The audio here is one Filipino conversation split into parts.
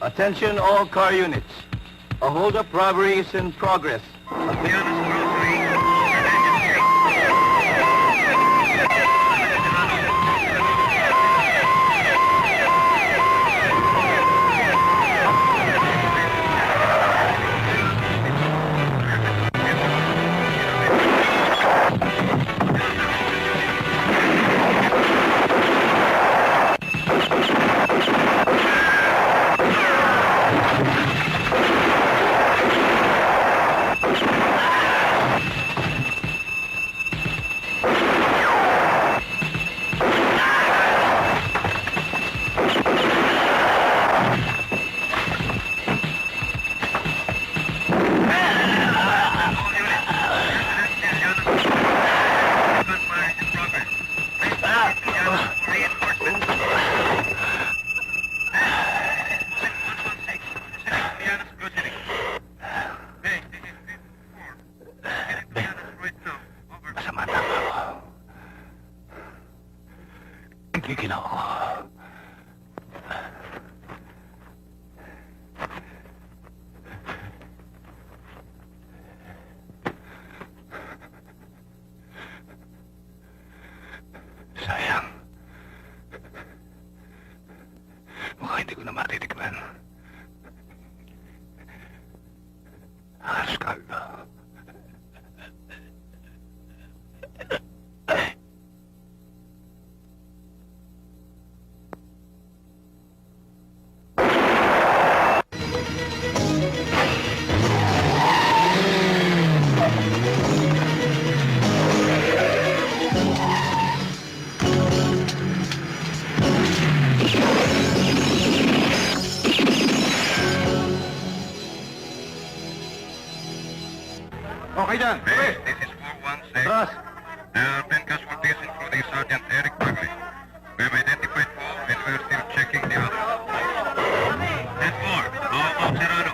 Attention all car units. A hold-up robbery is in progress. Ginawa ko. Sayang. Mukhang hindi ko na matitikman. Askaldo. Okay dyan. Base, this is 416. Atras. There have been casualties including Sergeant Eric Bagley. We have identified 4 and we're still checking the others. That's 4. Go, Serrano.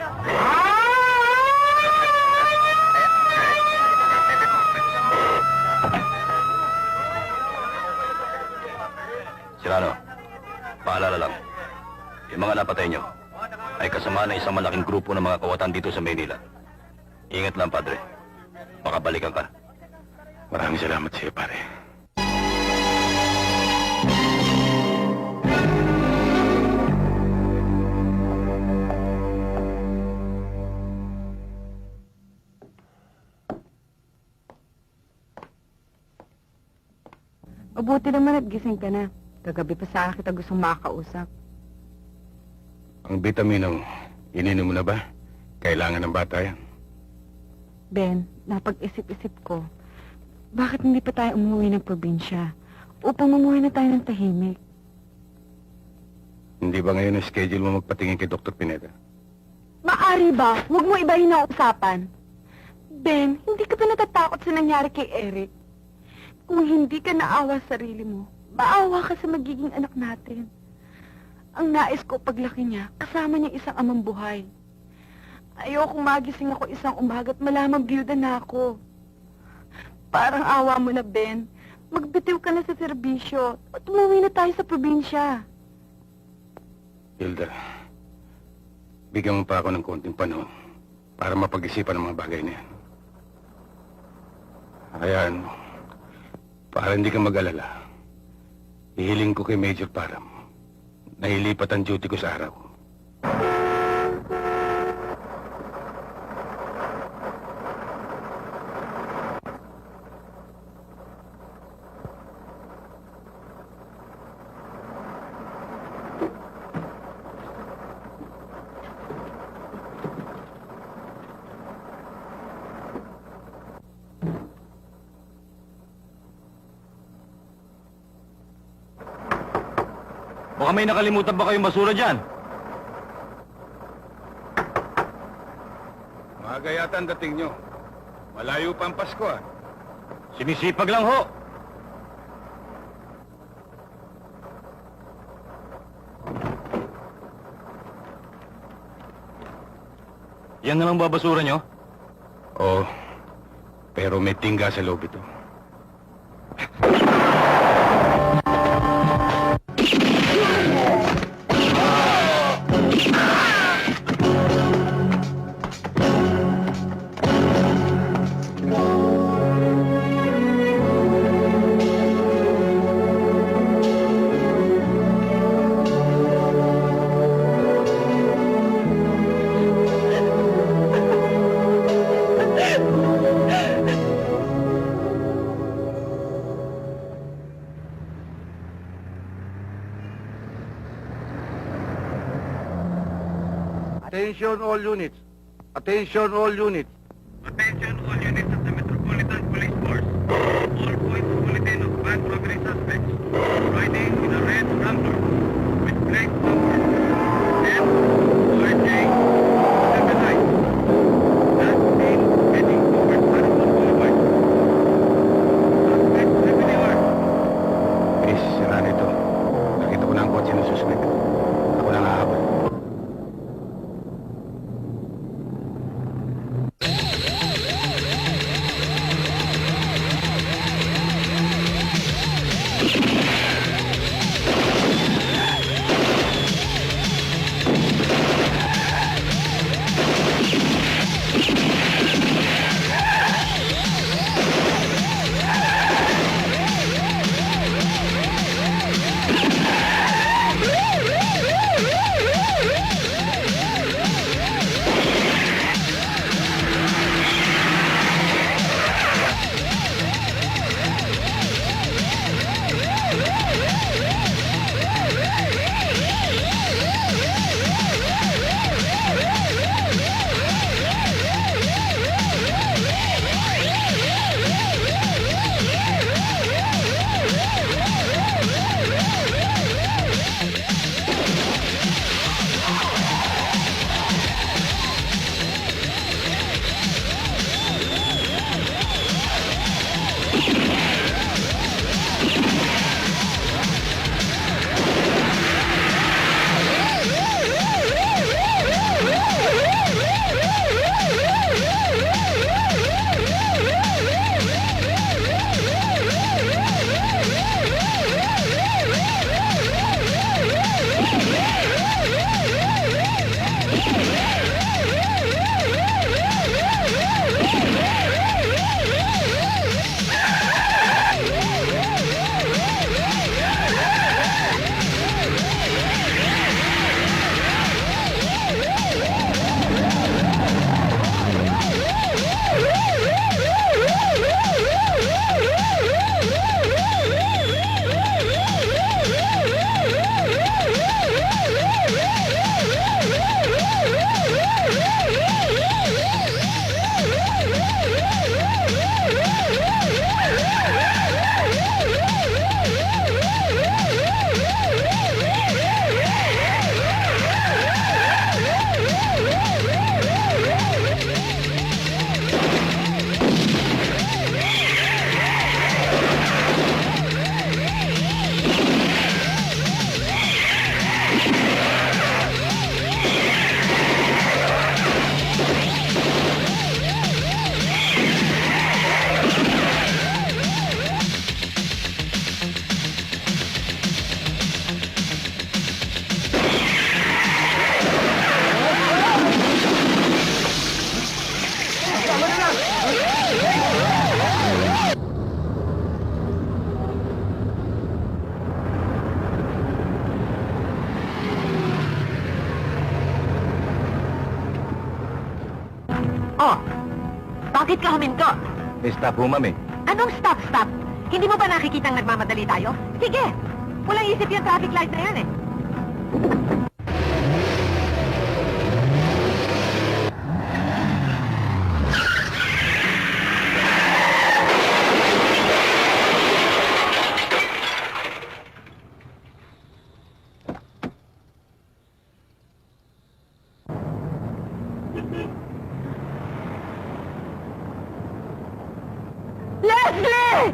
Sirano, paalala lang. Yung mga napatay nyo ay kasama na isang malaking grupo ng mga kawatan dito sa Maynila. Ingat lang, Padre. Baka balikan ka. Maraming salamat sa iyo, pare. Mabuti naman at gising ka na. Kagabi pa sa akin kita gustong makakausap. Ang bitaminong, ininom mo na ba? Kailangan ng bata yan. Ben, napag-isip-isip ko, bakit hindi pa tayo umuwi ng probinsya upang mamuhay na tayo ng tahimik? Hindi ba ngayon ang schedule mo magpatingin kay Dr. Pineda? Maari ba? Huwag mo ibahin ang usapan. Ben, hindi ka ba natatakot sa nangyari kay Eric? Kung hindi ka naawa sa sarili mo, maawa ka sa magiging anak natin. Ang nais ko paglaki niya, kasama niya isang amang buhay. Ayokong magising ako isang umaga at malamang biyuda na ako. Parang awa mo na, Ben. Magbitiw ka na sa serbisyo at umuwi na tayo sa probinsya. Hilda, bigyan mo pa ako ng konting panahon para mapag-isipan ang mga bagay na yan. Hayaan mo, para hindi ka mag-alala, hihiling ko kay Major Param na ilipat ang duty ko sa araw. Baka may nakalimutan ba kayong basura dyan? Maaga yata ang dating nyo. Malayo pa ang Pasko, ah. Sinisipag lang ho. Yan na lang ba basura nyo? Oo, pero may tingga sa loob ito. Attention all units. Attention all units. Attention all units of the Metropolitan Police Force. All points bulletin of bank robbery suspects riding in a red Rambler with plate number M4J 79. Last seen heading towards Harrison Boulevard. Suspects heavily armed. Miss, sira nito. Nakita ko na ang kotse ng suspect. Ako na hahabol. Oh, bakit ka huminto? May stop ho, ma'am eh. Anong stop? Hindi mo ba nakikita nagmamadali tayo? Sige, walang isip yung traffic light na yan eh. Leslie!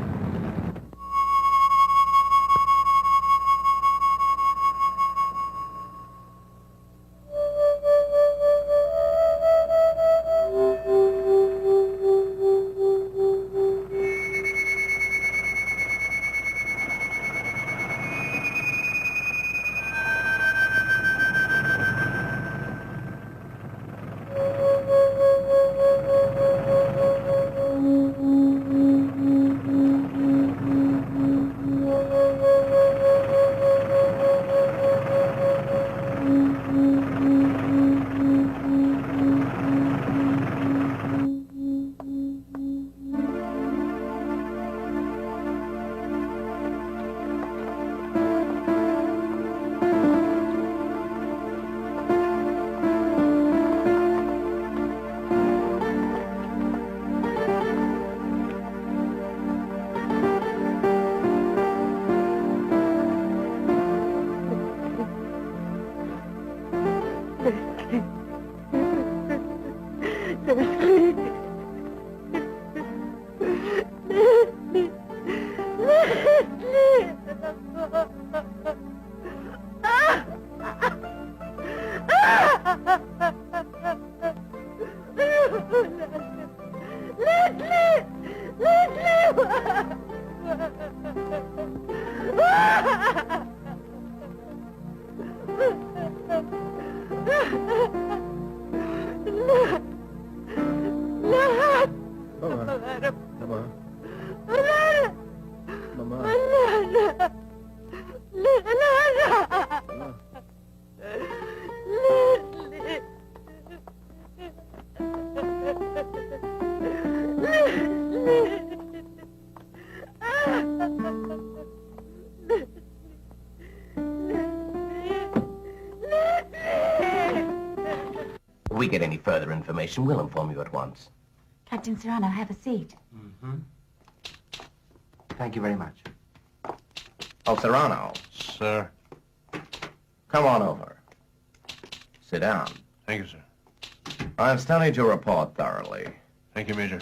we get any further information, we'll inform you at once. Captain Serrano, have a seat. Thank you very much. Oh, Serrano, Sir. come on over. Sit down. Thank you, sir. I've studied your report thoroughly. Thank you, Major.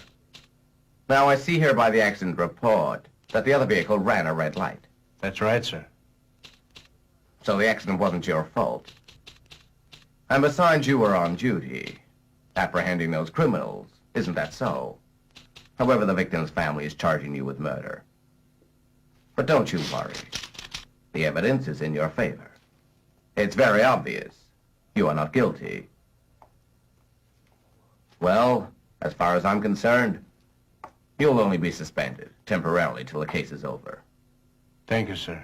Now, I see here by the accident report that the other vehicle ran a red light. That's right, sir. So the accident wasn't your fault. And besides, you were on duty, apprehending those criminals. Isn't that so? However, the victim's family is charging you with murder. But don't you worry. The evidence is in your favor. It's very obvious. You are not guilty. Well, as far as I'm concerned, you'll only be suspended temporarily till the case is over. Thank you, sir.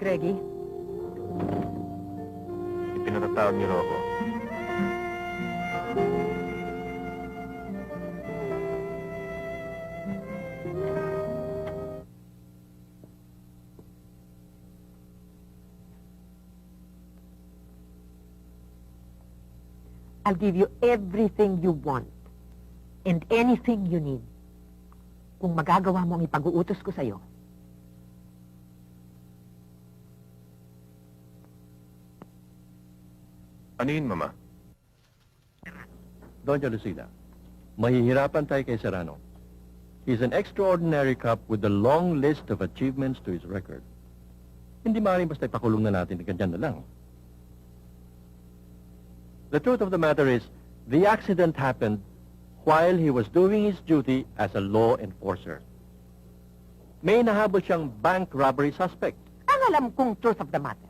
Greggy, Ipinatatawag niyo ako. I'll give you everything you want and anything you need. Kung magagawa mo ang ipag-uutos ko sa'yo. Ano yun, Mama? Doña Lucila, mahihirapan tayo kay Serrano. He's an extraordinary cop with a long list of achievements to his record. Hindi maaaring basta ipakulong na natin, ganyan na lang. The truth of the matter is, the accident happened while he was doing his duty as a law enforcer. May nahabol siyang bank robbery suspect. Ang alam kong truth of the matter,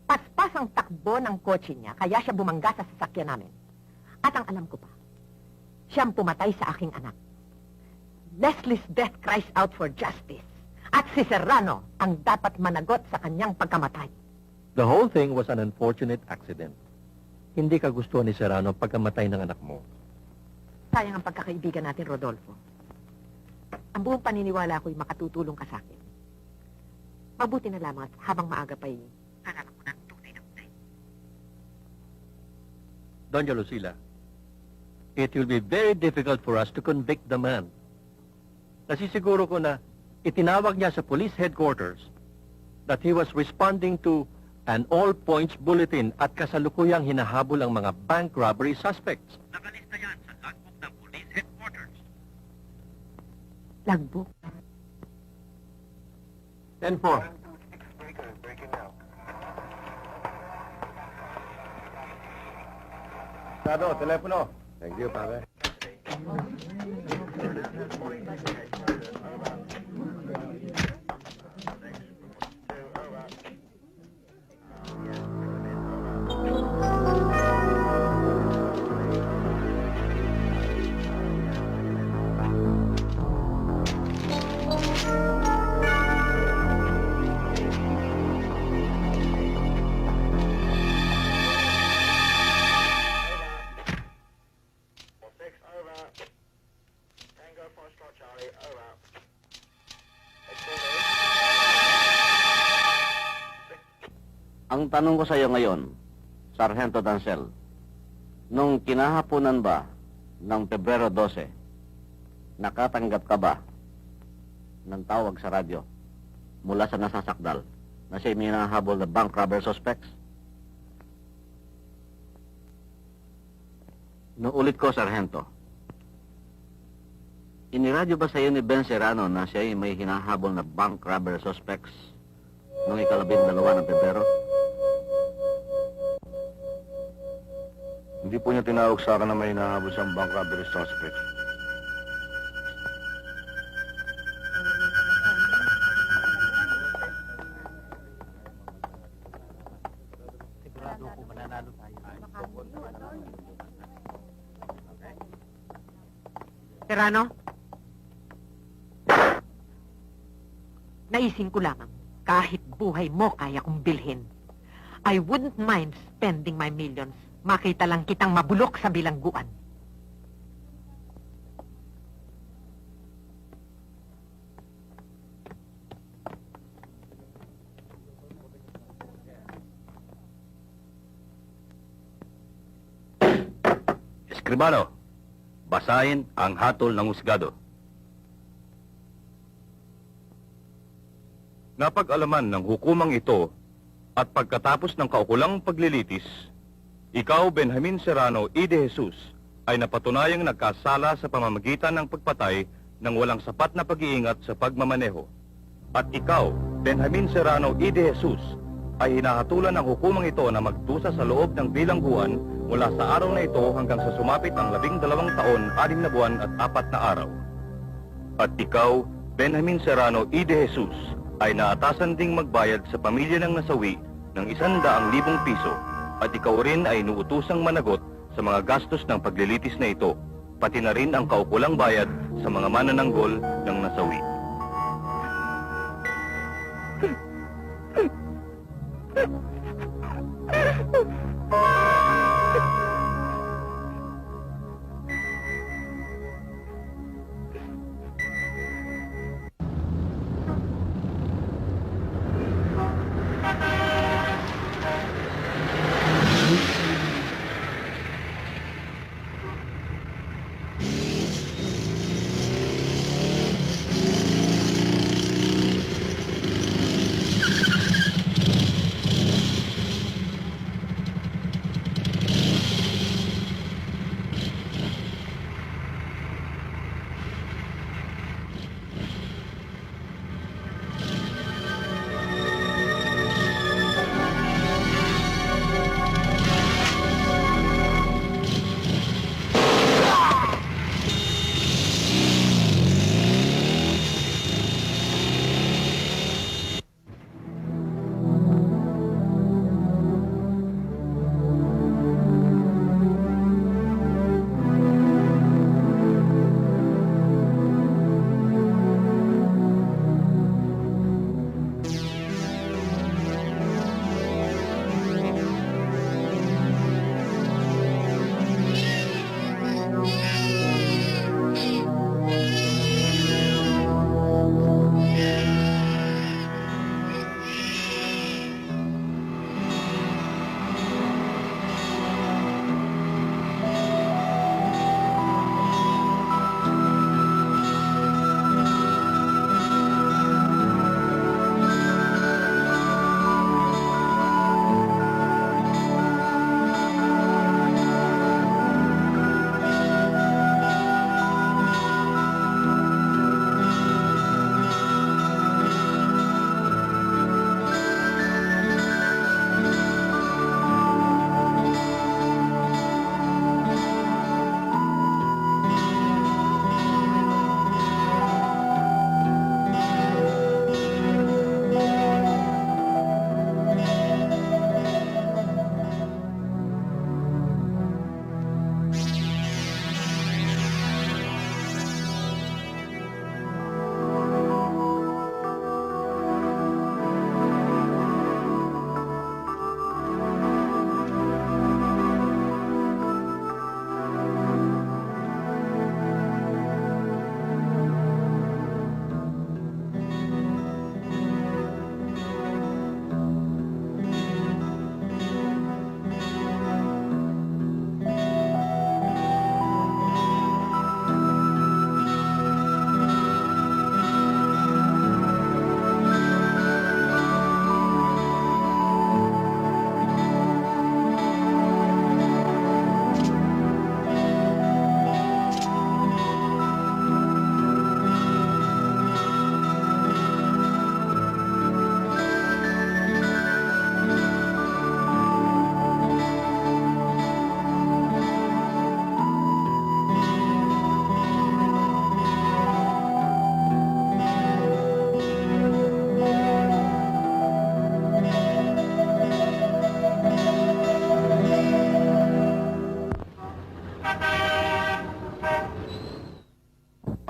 paspas ang takbo ng kotse niya, kaya siya bumangga sa sasakyan namin. At ang alam ko pa, siyang pumatay sa aking anak. Leslie's death cries out for justice. At si Serrano ang dapat managot sa kanyang pagkamatay. The whole thing was an unfortunate accident. Hindi ka gustuhan ni Serrano pagkamatay ng anak mo. Sayang ang pagkakaibigan natin, Rodolfo. Ang buong paniniwala ko'y makatutulong ka sa akin. Mabuti na lamang at habang maaga pa'y hanap ko ng tunay na tunay. Doña Lucila, it will be very difficult for us to convict the man. Nasisiguro ko na itinawag niya sa police headquarters that he was responding to an all-points bulletin at kasalukuyang hinahabol ang mga bank robbery suspects. Nakalista yan sa logbook ng police headquarters. Lagbook. 10-4. Sado, telepono. Thank you, pare. Ang tanong ko sa iyo ngayon, Sargento Dancel, nung kinahaponan ba ng Pebrero 12, nakatanggap ka ba ng tawag sa radyo mula sa nasasakdal na siya may nahabol na bank robber suspects? Nuulit ko, Sargento. Iniradyo ba sa iyo ni Ben Serrano na siya ay may hinahabol na bank robber suspects noong 12 ng Pebrero? Hindi po niya tinawag sa akin na may hinahabol siyang bank robbery suspect. Serrano? Naising ko lamang, kahit buhay mo kaya kong bilhin. I wouldn't mind spending my millions. Makita lang kitang mabulok sa bilangguan. Escribano, basahin ang hatol ng husgado. Napag-alaman ng hukumang ito at pagkatapos ng kaukulang paglilitis, ikaw, Benjamin Serrano E. de Jesus, ay napatunayang nagkasala sa pamamagitan ng pagpatay ng walang sapat na pag-iingat sa pagmamaneho. At ikaw, Benjamin Serrano E. de Jesus, ay hinahatulan ng hukumang ito na magdusa sa loob ng bilangguan mula sa araw na ito hanggang sa sumapit ang 12 taon, 6 na buwan at 4 na araw. At ikaw, Benjamin Serrano E. de Jesus, ay naatasan ding magbayad sa pamilya ng nasawi ng 100,000 piso at ikaw rin ay inuutusang managot sa mga gastos ng paglilitis na ito, pati na rin ang kaukulang bayad sa mga manananggol ng nasawi.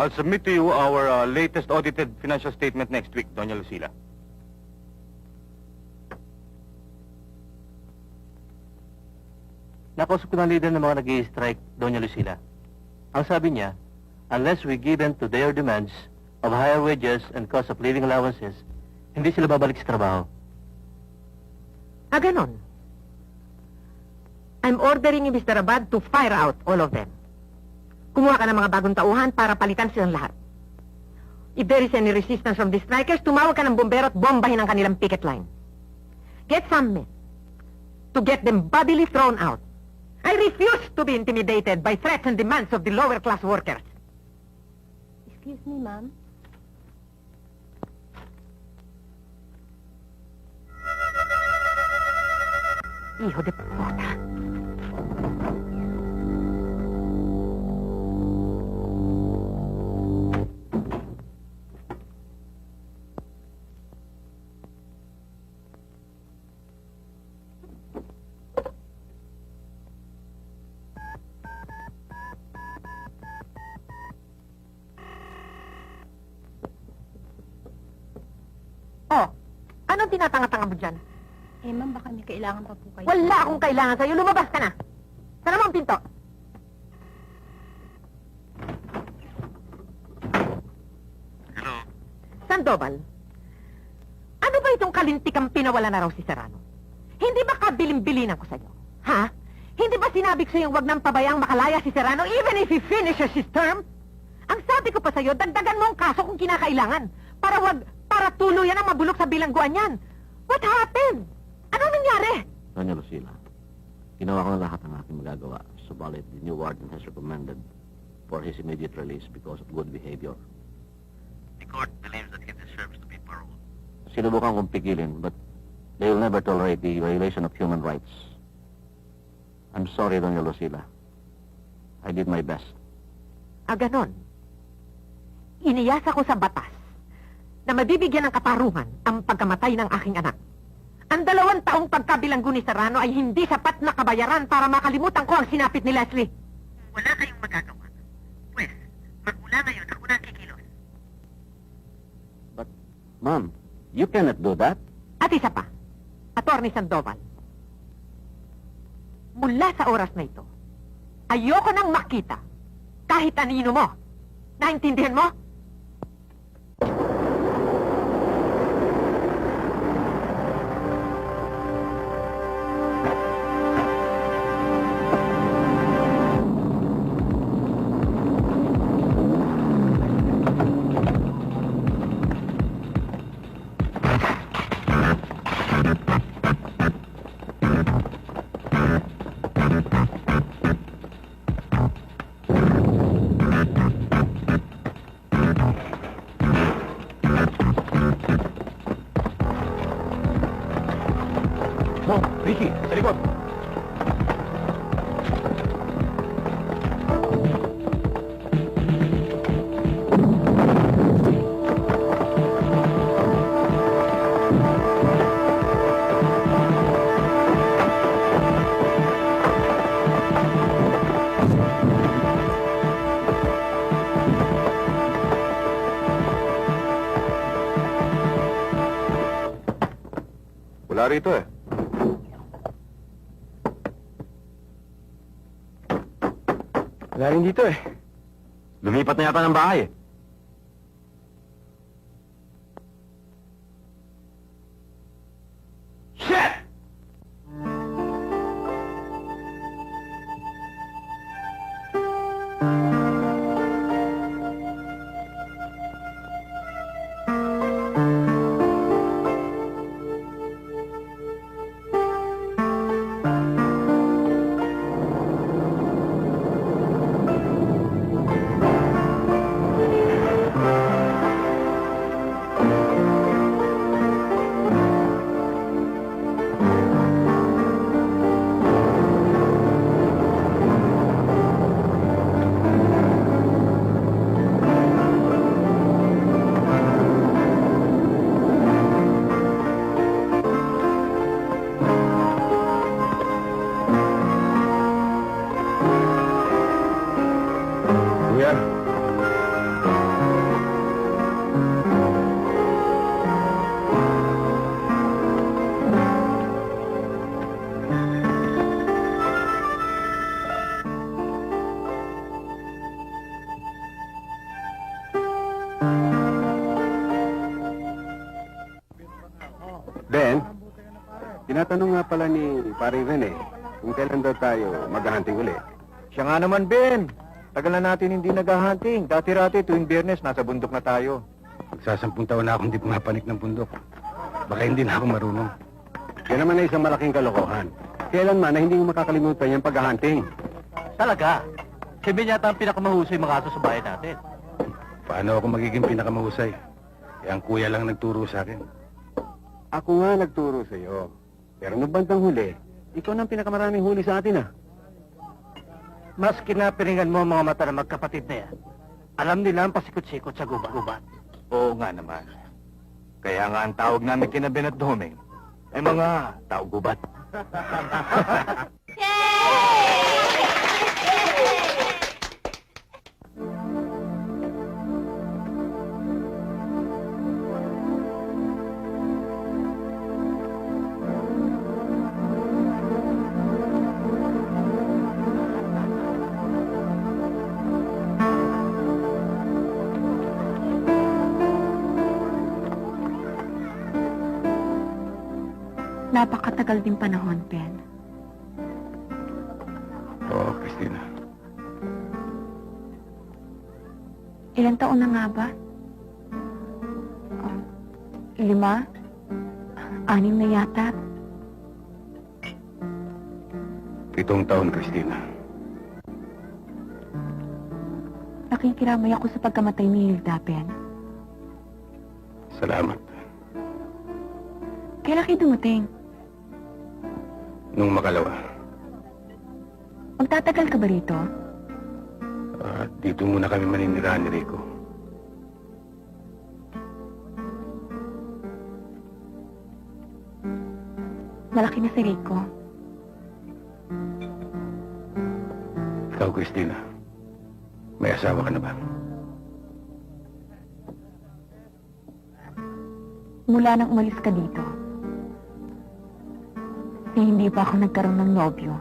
I'll submit to you our latest audited financial statement next week, Doña Lucila. Nakausap ko ng leader ng mga nag-i-strike, Doña Lucila. Ang sabi niya, unless we give in to their demands of higher wages and cost of living allowances, hindi sila babalik sa trabaho. Ganon. I'm ordering you, Mr. Abad, to fire out all of them. Kumuha ka ng mga bagong tauhan para palitan silang lahat. If there is any resistance from the strikers, tumawag ka ng bumbero at bombahin ang kanilang picket line. Get some men to get them bodily thrown out. I refuse to be intimidated by threats and demands of the lower class workers. Excuse me, ma'am. Hijo de puta. Oh, anong tinatanga-tanga mo dyan? Eh, ma'am, baka may kailangan pa po kayo. Wala akong kailangan sa'yo. Lumabas ka na. Sana mo ang pinto. Hello? Sandoval, ano ba itong kalintikang pinawala na raw si Serrano? Hindi ba kabilin-bilinan ko sa'yo? Ha? Hindi ba sinabi ko sa'yo wag nang pabayang makalaya si Serrano even if he finishes his term? Ang sabi ko pa sa'yo, dagdagan mo ang kaso kung kinakailangan para tuluyan ang mabulok sa bilangguan yan. What happened? Ano nangyari? Doña Lucila, ginawa ko na lahat ng aking magagawa, subalit the new warden has recommended for his immediate release because of good behavior. The court believes that he deserves to be paroled. Sinubukan kong pigilin, but they will never tolerate the violation of human rights. I'm sorry, Doña Lucila. I did my best. Ganon. Iniyasa ko sa batas na mabibigyan ng katarungan ang pagkamatay ng aking anak. Ang 2 taong pagkabilanggo ni Serrano ay hindi sapat na kabayaran para makalimutan ko ang sinapit ni Leslie. Wala kayong magagawa. Pwes, magmula ngayon ako na kikilos. But, Ma'am, you cannot do that. At isa pa, Attorney Sandoval. Mula sa oras na ito, ayoko nang makita kahit anino mo. Naintindihan mo? Mo, Ricky, sa likod. Wala rito eh. Wala rin dito eh. Lumipat na yata ng bahay eh. Shit! Tinatanong nga pala ni paring Rene kung kailan daw tayo maghahunting uli. Siya nga naman, Ben. Tagal na natin hindi naghahunting. Dati-rati tuwing Biyernes, nasa bundok na tayo. Magsasampung taon na akong hindi pumapanik ng bundok. Baka hindi na ako marunong. Yan naman ay isang malaking kalokohan. Kailanman na hindi mo makakalimutan yung paghahunting. Talaga? Si Ben yata ang pinakamahusay mga aso sa bayan natin. Paano ako magiging pinakamahusay? Eh, ang kuya lang nagturo sa akin. Ako nga nagturo sa iyo. Pero nung bandang huli, ikaw na ang pinakamaraming huli sa atin, ah. Mas kinapiringan mo ang mga mata ng magkapatid na yan. Alam nila ang pasikot-sikot sa gubat-gubat. Oo nga naman. Kaya nga ang tawag namin kina Ben at Doming ay mga tao gubat. Napakatagal din panahon, Ben. Oo, Christina. Ilang taon na nga ba? 5? 6 na yata. 7 taon, Christina. Nakikiramay ako sa pagkamatay ni Hilda, Ben. Salamat. Kailan kayo dumating? Nung makalawa, Magtatagal ka ba rito? dito muna kami maninirahan ni Rico. Malaki na si Rico. Ikaw, Christina, may asawa ka na ba? Mula nang umalis ka dito, eh, hindi pa ako nagkaroon ng nobyo.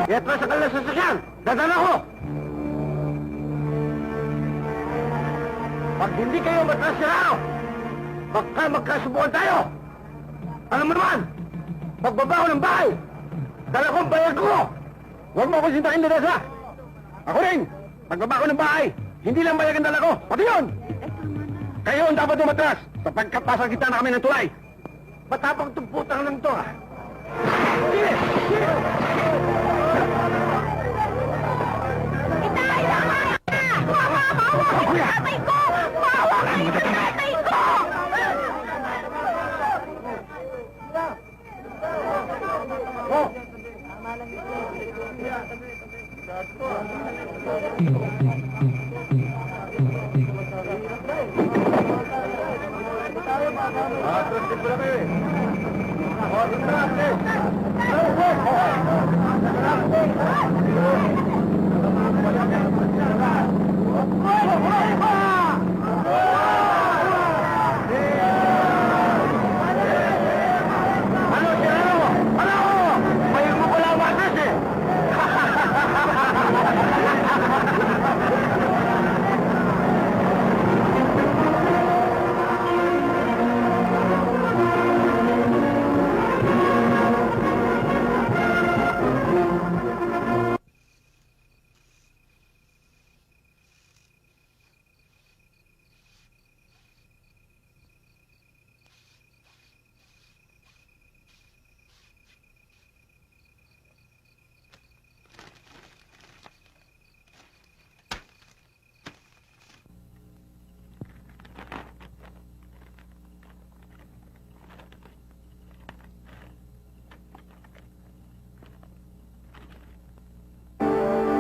Yatra sa kanilang sasakyan! Dadaan ako! Pag hindi kayo matras na ako, baka magkasubukan tayo! Alam mo naman, pagbaba ko ng bahay, dala ko ang bayag ko! Huwag mo akong sintakin na dasa! Ako rin, pagbaba ko ng bahay, hindi lang bayag ang dala ko, pati yun! Kayo ang dapat umatras, sapagkat pasang kita na kami ng tulay! Matapang itong putang lang to, ha? Sige! Sige! Tatay ko! Maawa kayo sa tatay ko! Ano, Gerardo? Ano? May mo ko lang matas eh.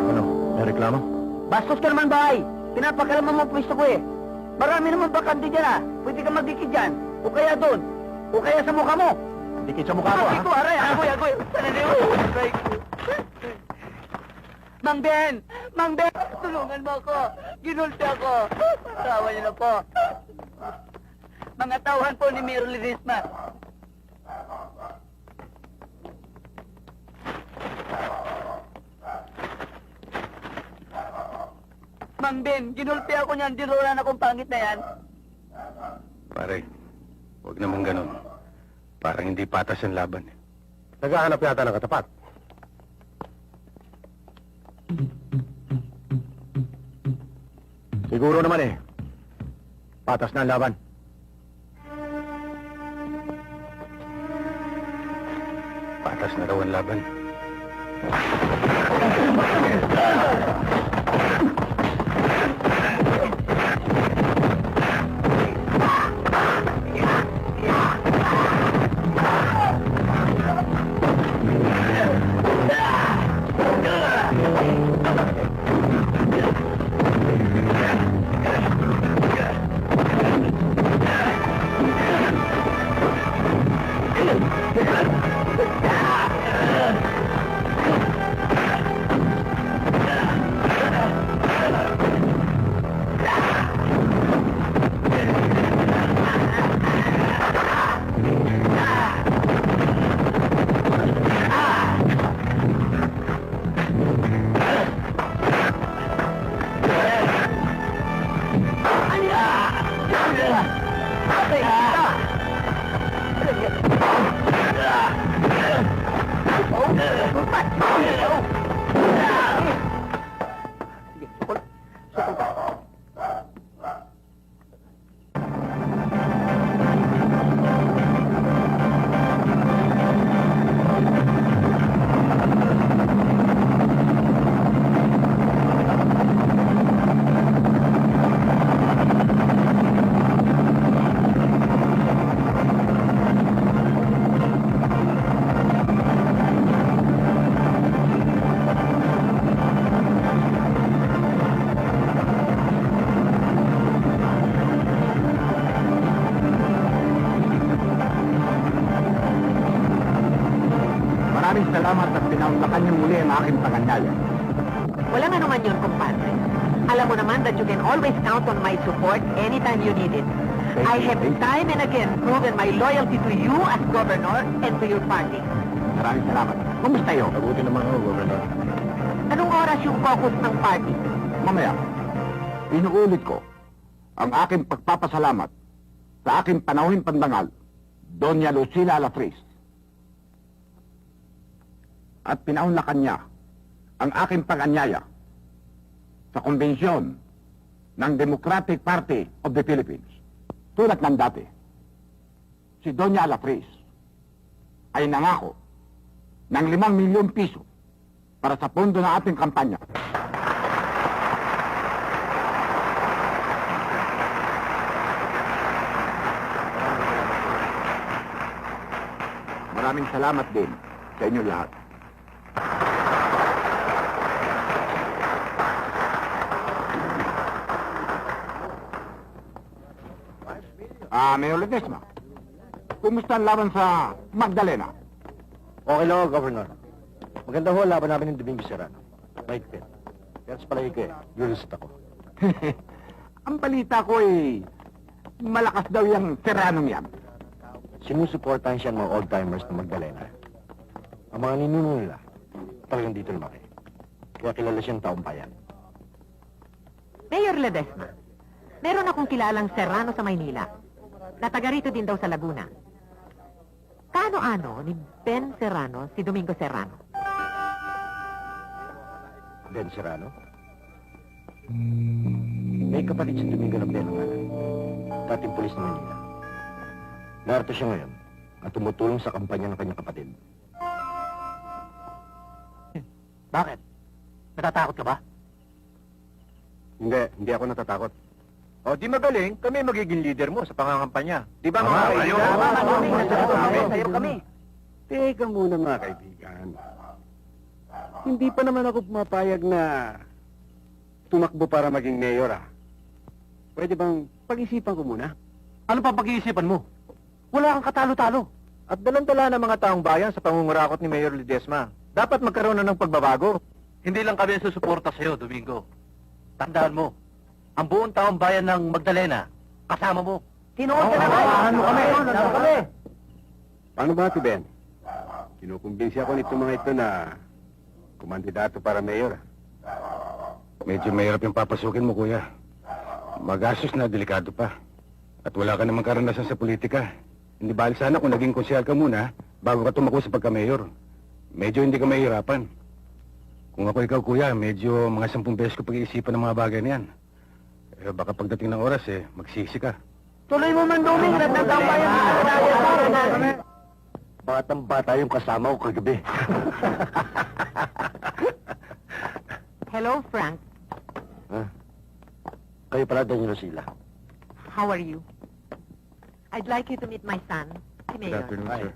Ano? May reklamo? Bastos ka naman, bahay. Pinapakalaman mo ang pwesto ko eh. Marami naman bakante dyan ah. Pwede ka magdikit dyan. O kaya doon. O kaya sa mukha mo. Dikit sa mukha ko, ha? Ko, aray. Agoy. Sana niyo. Aray ko. Mang Ben! Mang Ben! Tulungan mo ako. Ginulti ako. Tawa niyo na po. Mga tauhan po ni Mayor Ledesma. Mang Ben, ginulpi ako niyan, dinuran akong pangit na yan. Pare, huwag naman ganun. Parang hindi patas ang laban. Naghahanap yata ng katapat. Siguro naman eh. Patas na ang laban. Patas na raw ang laban. Maraming salamat at pinaunlakan niyo muli ang aking panganyaya. Walang anuman yun, kumpadre. Alam mo naman that you can always count on my support anytime you need it. I have time and again proven my loyalty to you as governor and to your party. Maraming salamat. Kumusta iyo? Mabuti naman ako, Governor. Anong oras yung caucus ng party? Mamaya, inuulit ko ang aking pagpapasalamat sa aking panauhin pandangal, Doña Lucila Alafris. At pinaunlakan niya ang aking pag-anyaya sa konbensyon ng Democratic Party of the Philippines. Tulad ng dati, si Doña Alafris ay nangako ng 5 milyon piso para sa pondo ng ating kampanya. Maraming salamat din sa inyo lahat. Mayor Ledesma, kumusta ang laban sa Magdalena? Okay lang ako, Governor. Maganda ho ang laban namin ng Domingo Serrano. Mahigpit. Pero sa palagi ko lulusit ako. Ang balita ko malakas daw yung Serranong yan. Sinusuportahan siya ng mga old-timers na Magdalena. Ang mga ninuno nila, talagang dito lumaki. Kaya kilala siyang taong bayan. Mayor Ledesma, meron akong kilalang Serrano sa Maynila na taga rito din daw sa Laguna. Kano-ano ni Ben Serrano si Domingo Serrano? Ben Serrano? May kapatid si Domingo na Ben ang ngalan. Dating pulis ng Manila. Narito siya ngayon at tumutulong sa kampanya ng kanyang kapatid. Bakit? Natatakot ka ba? Hindi ako natatakot. O, di magaling, kami magiging leader mo sa pangangampanya. Di ba mga kaibigan? Sayo kami. Teka muna mga kaibigan. Hindi pa naman ako pumapayag na tumakbo para maging mayor Pwede bang pag-isipan ko muna? Ano pa pag-iisipan mo? Wala kang katalo-talo. At dalang-dala ng mga taong bayan sa pangungurakot ni Mayor Ledesma. Dapat magkaroon na ng pagbabago. Hindi lang kami susuporta sa'yo, Domingo. Tandaan mo, ang buong taong bayan ng Magdalena, kasama mo. Tinuod ka na ba? Ano kami? Paano ba ito, Ben? Kinukumbinsi ako nito mga ito na kumandidato para mayor. Medyo mahirap yung papasukin mo, kuya. Magastos na, delikado pa. At wala ka namang karanasan sa politika. Hindi bali sana kung naging konsyal ka muna bago ka tumakbo sa pagka-mayor. Medyo hindi ka mahirapan. Kung ako ikaw, kuya, medyo mga 10 beses ko pag-iisipan ng mga bagay na yan. Baka pagdating ng oras, magsisi ka. Tuloy mo man, Domi. Hirap ng tambayan. Batang-bata yung kasama ko kagabi. Hello, Frank. Kayo pala, Daniel Rosila. How are you? I'd like you to meet my son, si Mayor. sir.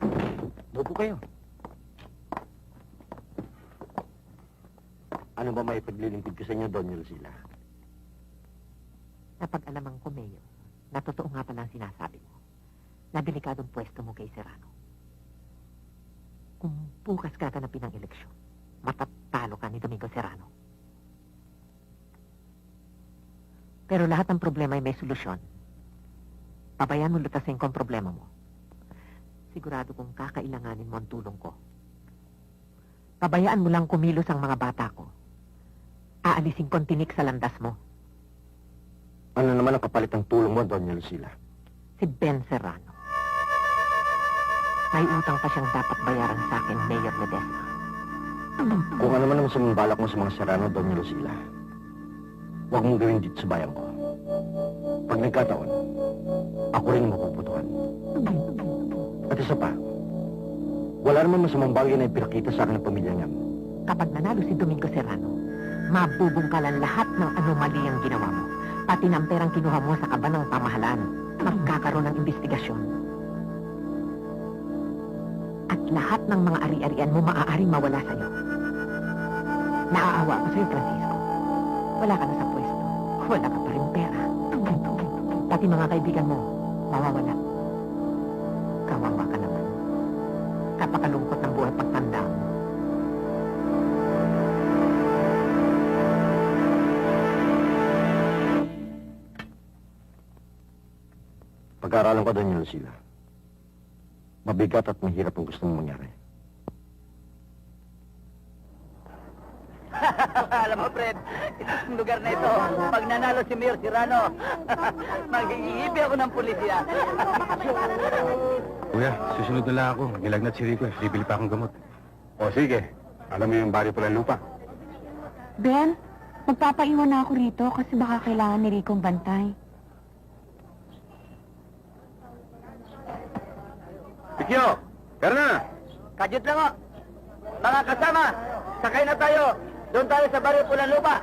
Dopo kayo. Ano ba may paglilingkod ko sa inyo, Daniel Rosila? Napag-alaman ko, Mayor, na totoo nga pala ang sinasabi mo, na delikadong pwesto mo kay Serrano. Kung bukas gaganapin ang eleksyon, matatalo ka ni Domingo Serrano. Pero lahat ng problema ay may solusyon. Pabayaan mo lutasin ko ang problema mo. Sigurado kong kakailanganin mo ang tulong ko. Pabayaan mo lang kumilos ang mga bata ko. Aalisin ko ang tinik sa landas mo. Ano naman ang kapalit ng tulong mo, Daniel Rosila? Si Ben Serrano. May utang pa siyang dapat bayaran sa akin, Mayor Ledesma. Kung ano man ang sumambalak mo sa mga Serrano, Daniel Rosila, huwag mong gawin dito sa bayan ko. Pag nagkataon, ako rin ang mapuputukan. At isa pa, wala naman masamang bagay na ipinakita sa akin ng pamilya niya. Kapag nanalo si Domingo Serrano, mabubungkalan lahat ng anomaly ang ginawa mo. Pati ng perang kinuha mo sa kaba ng pamahalaan. Magkakaroon ng investigasyon. At lahat ng mga ari-arian mo maaaring mawala sa'yo. Naaawa ko sa'yo, Francisco. Wala ka na sa pwesto. Wala ka pa rin pera. Pati mga kaibigan mo, mawawala. Kawawa ka naman. Kapakalungkot ng buhay pagtanda mo. Pag-aaralan ko, Daniel Rosila. Mabigat at mahirap ang gusto mong mangyari. Alam mo, Fred, itong lugar na ito, pag nanalo si Mayor Serrano, magiging ako ng pulisya. Kuya, susunod na lang ako. Nilagnat si Rico, bibili pa akong gamot. O sige, alam mo yung bari pala lupa. Ben, magpapaiwan na ako rito kasi baka kailangan ni Rico ang bantay. Pikyo! Tara na! Kadyot lang o. Mga kasama, sakay na tayo. Doon tayo sa baryo Pulang Lupa.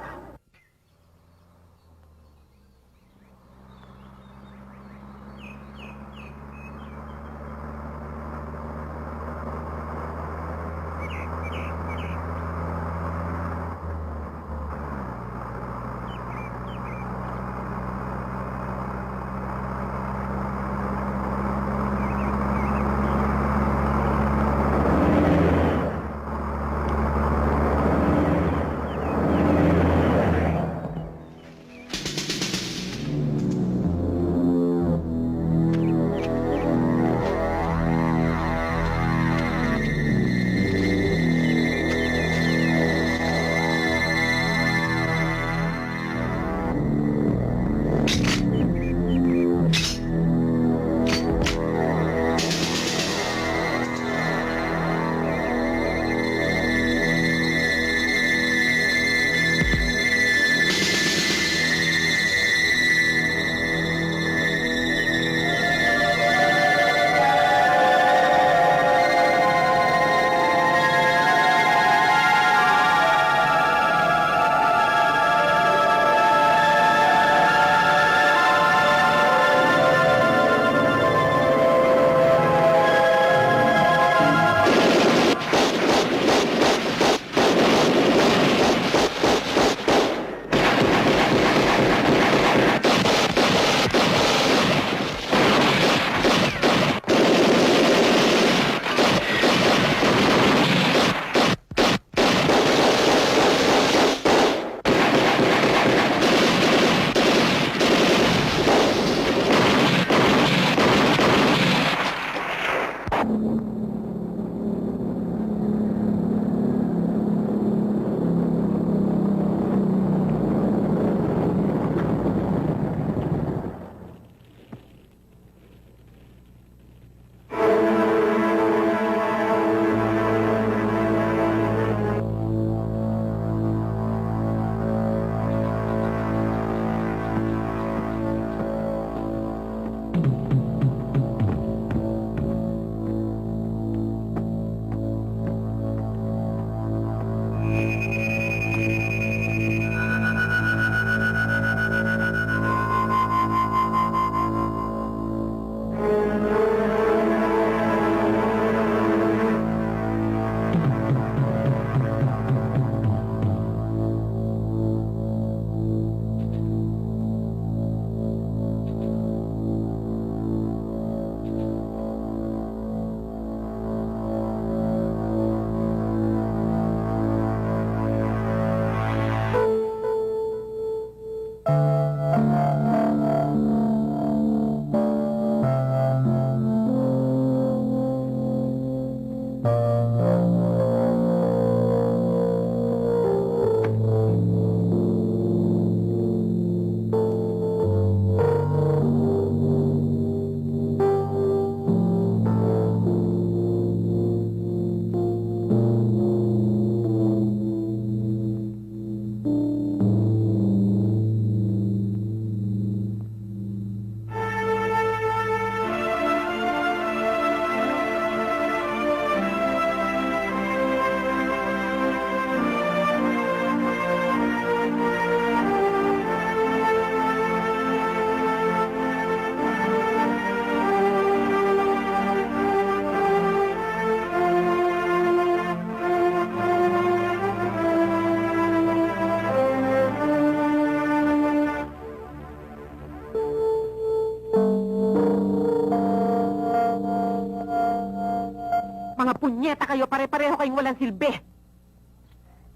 punyeta kayo, pare-pareho kayong walang silbi.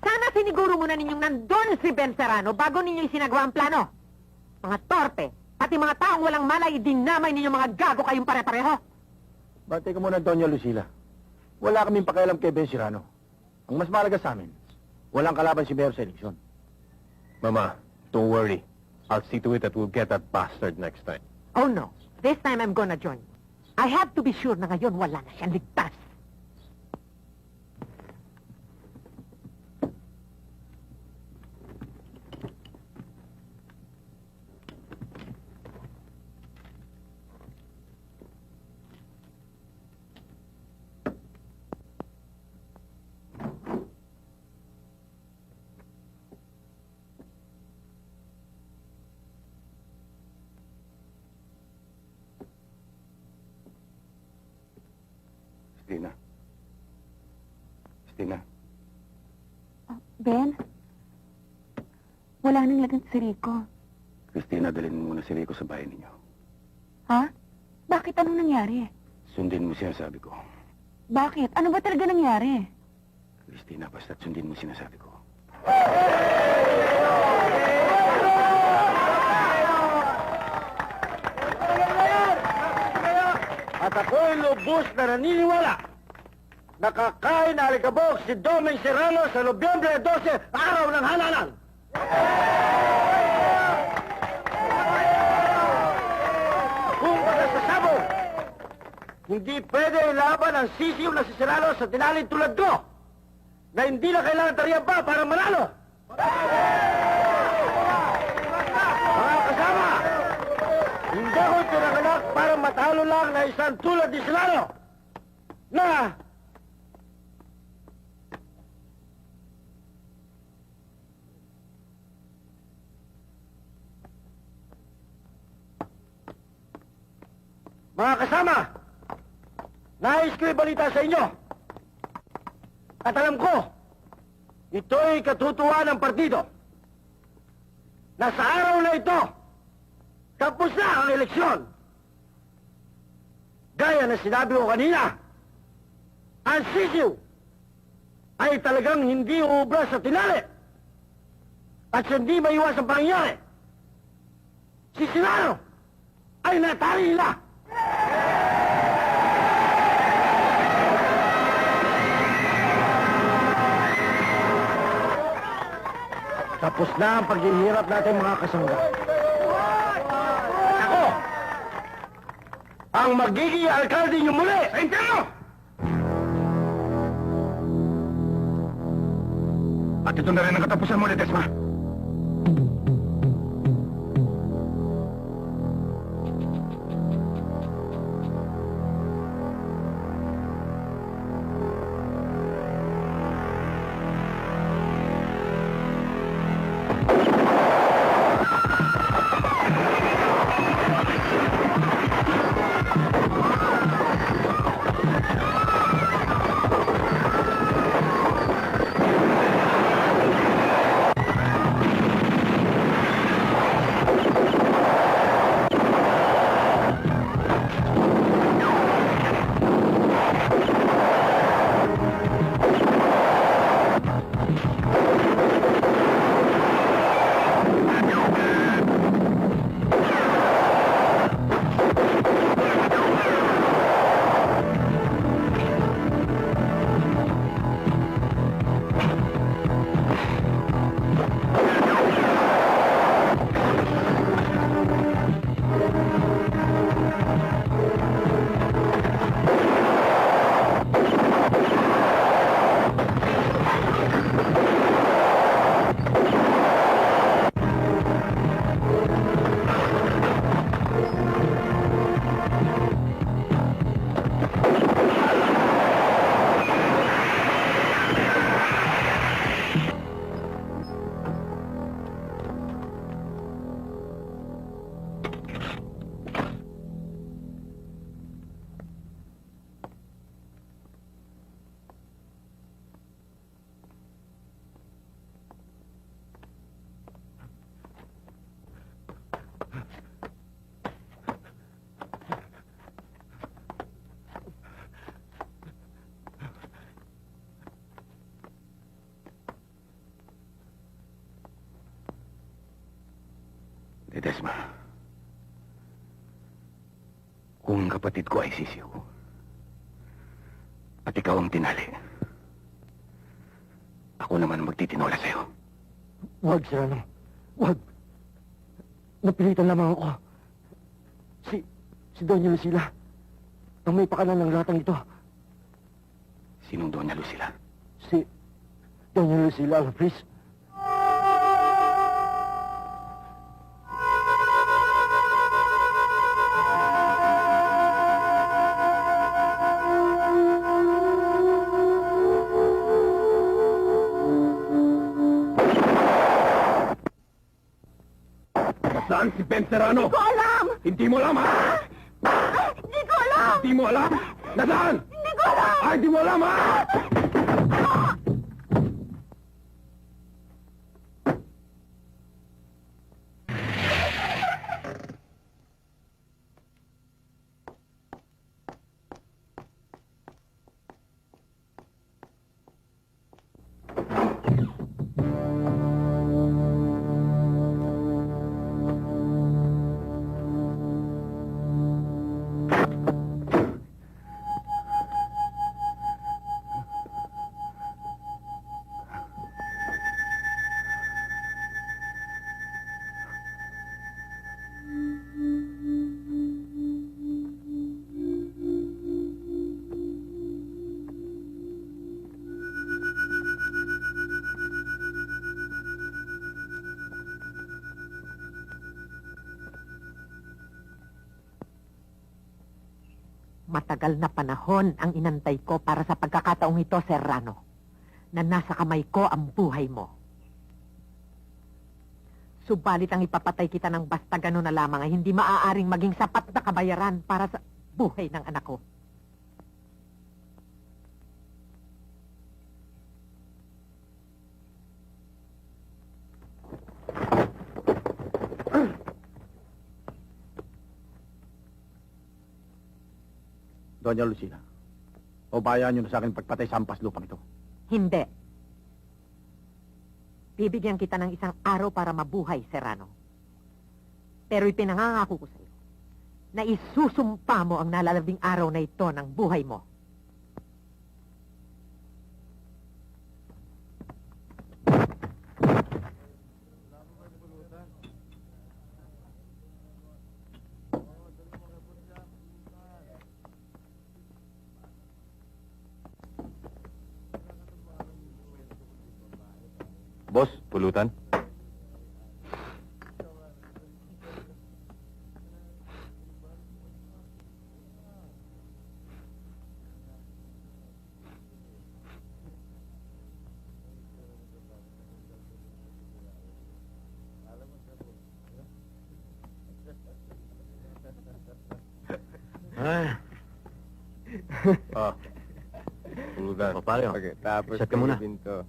Sana siniguro muna ninyong nandun si Ben Serrano bago ninyo isinagawa ang plano. Mga torpe, pati mga taong walang malay, dinamay ninyo mga gago kayong pare-pareho. Bate ka muna, Doña Lucila. Wala kaming pakialam kay Ben Serrano. Ang mas mahalaga sa amin, walang kalaban si Mayor sa eleksyon. Mama, don't worry. I'll see to it that we'll get that bastard next time. Oh no, this time I'm gonna join you. I have to be sure na ngayon wala na siyang ligtas. Christina. Christina. Ben? Wala nang lagan si Rico. Christina, dalhin mo muna si Rico sa bahay ninyo. Ha? Bakit? Anong nangyari? Sundin mo sinasabi ko. Bakit? Ano ba talaga nangyari? Christina, basta't sundin mo sinasabi ko. At ako'y lubos na naniniwala. Nakakain na alikabok si Doming Serrano sa Nobyembre 12, araw ng halalan. Kung pagkasasabog, hindi pwede ilaban ang sisiw na si Serrano sa tinaling tulad ko, na hindi na kailangan tariyan pa para manalo. Mga kasama, hindi ako pinanganak para matalo lang na isang tulad ni Serrano na mga kasama, nais ko ibalita sa inyo. At alam ko, ito'y katutuwa ng partido. Na sa araw na ito, tapos na ang eleksyon. Gaya na sinabi ko kanina, ang sisiw ay talagang hindi uubra sa tinali. At hindi maiwas ang pangyayari. Si Serrano ay natali nila. Tapos na ang paghihirap natin mga kasangga. Ako, ang magiging alkalde niyo muli sa impyerno! At ito na rin ang katapusan mo, Ledesma. kung ang kapatid ko ay sisiw. At ikaw ang tinali. Ako naman ang magtitinola sa'yo. Huwag, Serrano. Huwag. Napilitan lamang ako. Si Doña Lucila, ang may pakanan ng latang ito. Sinong Doña Lucila? Si Doña Lucila Alfres. Saan si Ben Serrano? Hindi ko alam! Hindi mo alam, ha? Hindi ko alam! Hindi mo alam? Nasaan? Hindi ko alam! Ay, hindi mo alam, ha? Matagal na panahon ang inantay ko para sa pagkakataong ito, Serrano, na nasa kamay ko ang buhay mo. Subalit ang ipapatay kita ng basta gano'n na lamang ay hindi maaaring maging sapat na kabayaran para sa buhay ng anak ko. Doña Lucila, o bayaan niyo na sa akin pagpatay sa hampas lupang ito. Hindi. Bibigyan kita ng isang araw para mabuhay, Serrano. Pero ipinangangako ko sa'yo na isusumpa mo ang nalalabing araw na ito ng buhay mo. Boss, pulutan. Ah. Pulutan. O, pare, o. Pagkatapos Set ka ng muna. gabinto.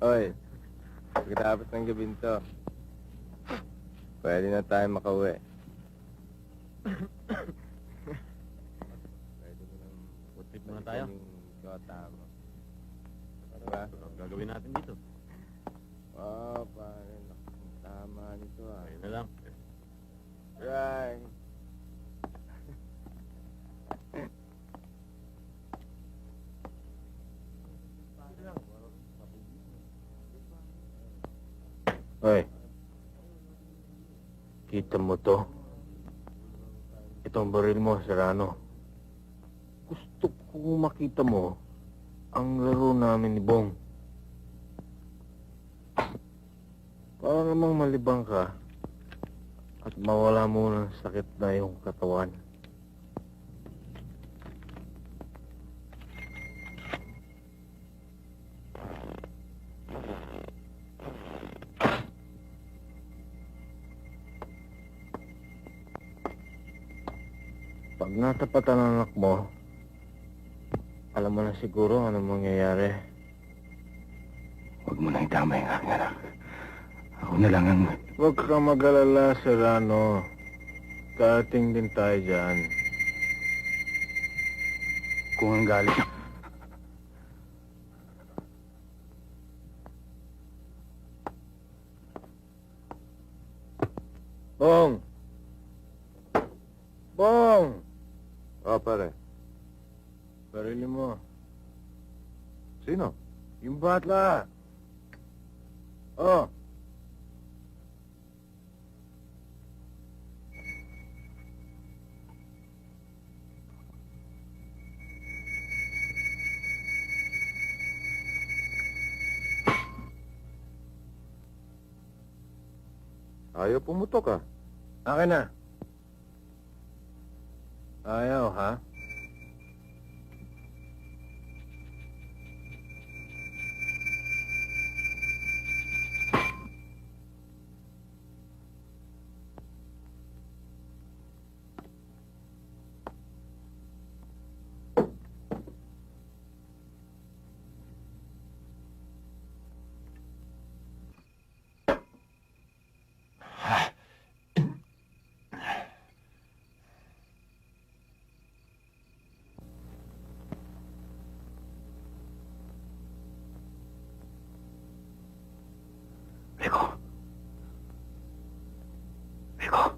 Oy, pagkatapos ng gabinto, pwede na tayo makauwi. Pwede mo nang Trip muna tayo. yung kota mo. Ano ba? Ang gagawin natin dito. Oh, pare, tama nito ah. Ayun na lang. Right. Hoy. Kita mo to? Itong baril mo, Serrano. Gusto kong makita mo ang laro namin ni Bong. Para namang malibang ka at mawala mo ng sakit na iyong katawan. Pag natapatan ang anak mo, alam mo na siguro anong mangyayari. Huwag mo nang idamay ang aking anak. Ako na lang ang... Huwag kang mag-alala, Serrano. Darating din tayo dyan. Kung ang galit... Bong! Bong! pare. Barili mo. Sino? Yung batla. Oh. Ayaw pumutok ah. Akin na. Ayaw, ha? Rico. Rico.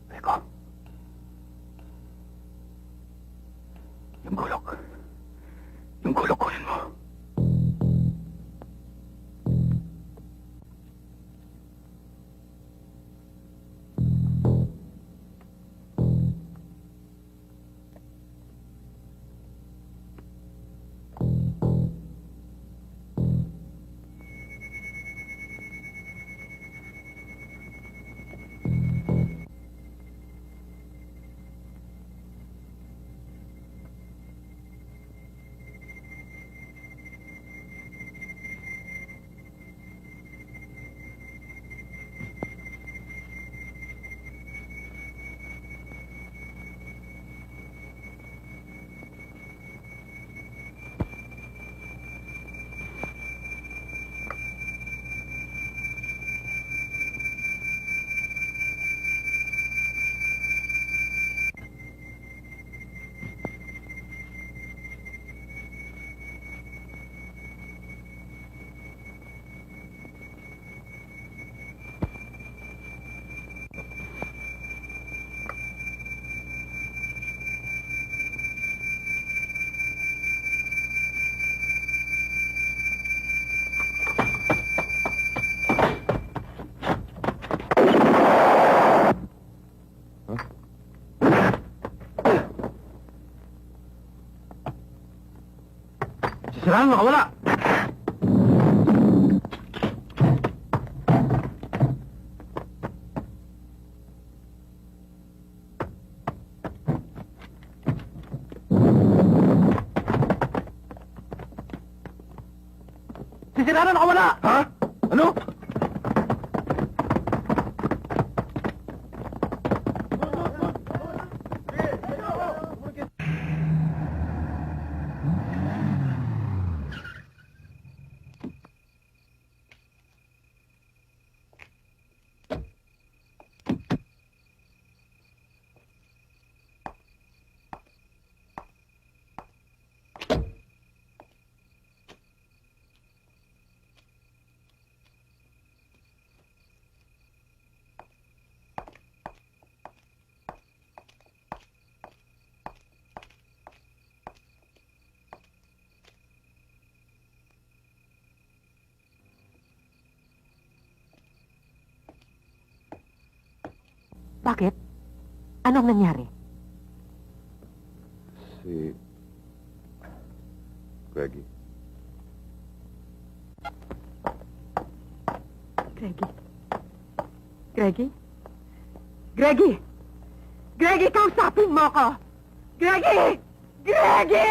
Rico. Yung gulok. Yung gulok kunin mo. Sisiraan, nakawala! Sisiraan, nakawala! Ha? Ano? Bakit? Anong nangyari? Si... Greggy. Greggy? Greggy? Greggy! Greggy, kausapin mo ko! Greggy! Greggy!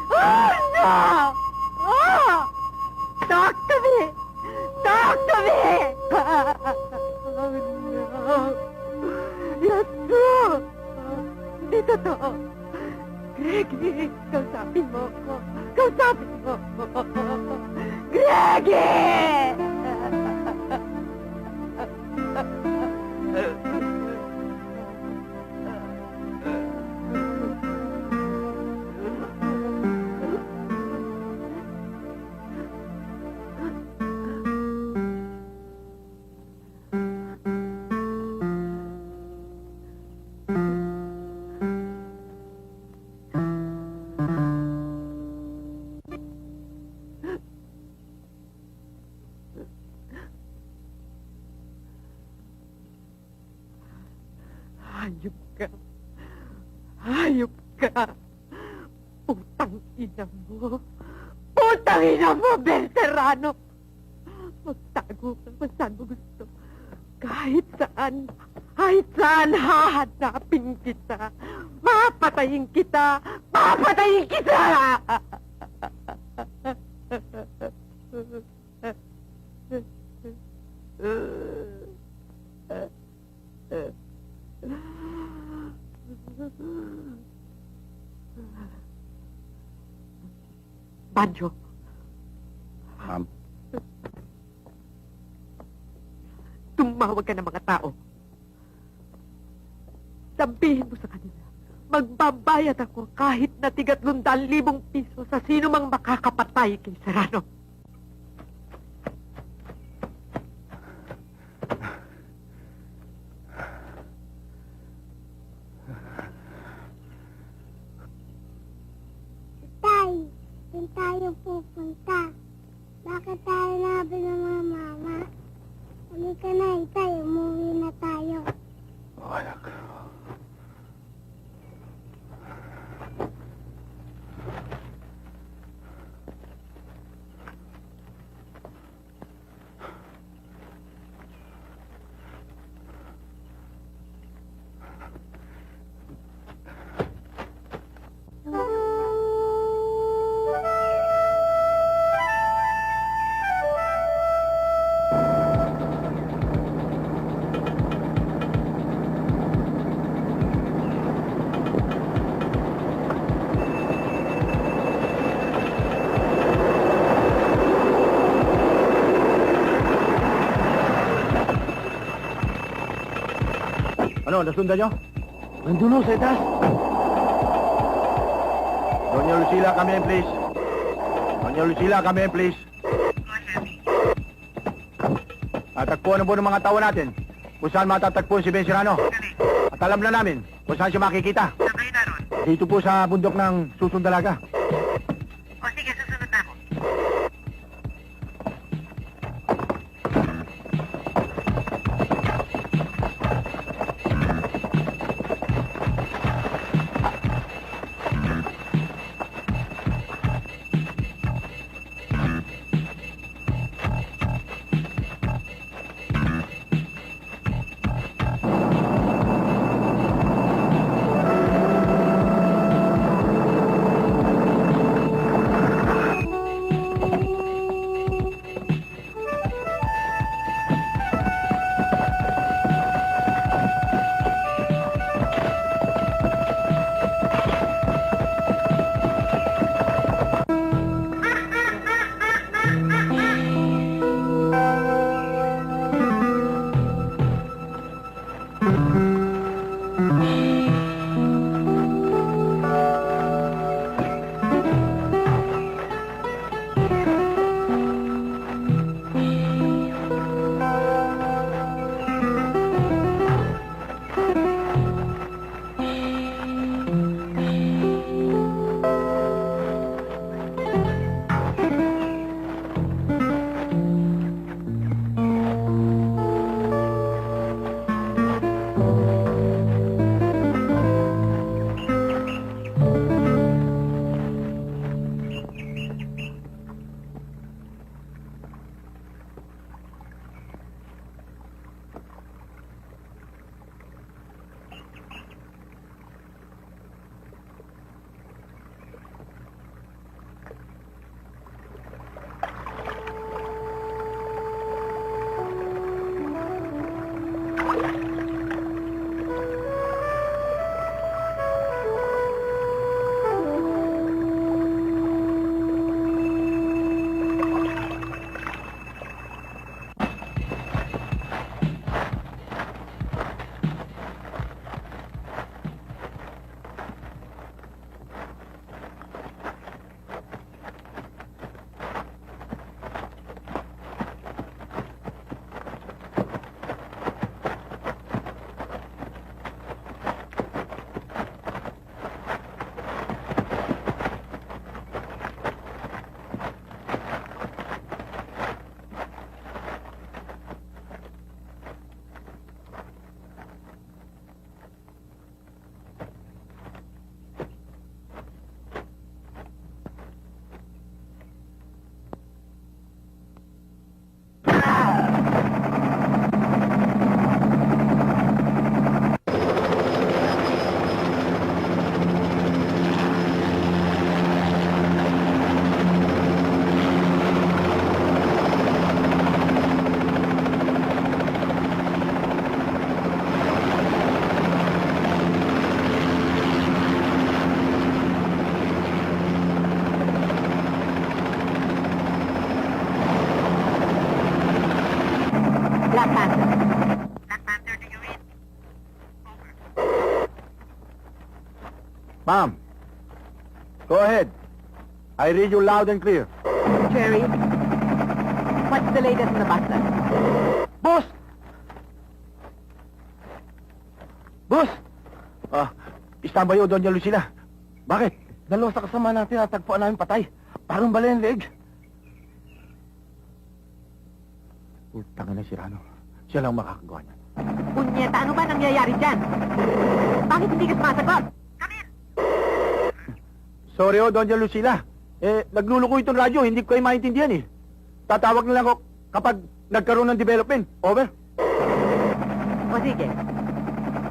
Oh, no! Oh! Talk to me! Talk to me! Oh, no! Yes, true! Hindi totoo! Greggy, kausapin mo ko! Kausapin mo ko! Greggy! Hayop ka. Hayop ka. Putang ina mo. Putang ina mo, Berterano. Magtago ka kung saan mo gusto. Kahit saan hahanapin kita. Mapatayin kita. Papatayin kita! Banjo. Ma'am, Tumawag ka ng mga tao. Sabihin mo sa kanila, magbabayad ako kahit na tigat 100,000 piso sa sino mang makakapatay kay Serrano. Tay, saan tayo pupunta? Bakit tayo nabi ng mga mama? Halika na, Itay, umuwi na tayo. oh, anak. Ano, nasundan nyo? Nandun sa itaas. Doña Lucila, come in, please. Doña Lucila, come in, please. Tatagpuan na po ng mga tawa natin kung saan matatagpuan si Ben Serrano. At alam na namin kung saan siya makikita. Dito po sa bundok ng Susundalaga. O sige, susunod na ako. Black Panther. Ma'am, go ahead. I read you loud and clear. Jerry, what's the latest in the bustard? Boss! Boss! Standby yun, Doña Lucila. Bakit? Dalawa sa kasama natin natagpuan namin patay. Parang bala yung leeg. Putang na si Rano. Siya lang makakagawa niyan. Punyeta, ano ba nangyayari dyan? Bakit hindi ka sumasagot? Sorry Doña Lucila. Nagluluko itong radyo, hindi ko kayo maintindihan eh. Tatawag na lang ako kapag nagkaroon ng development. Over. O sige,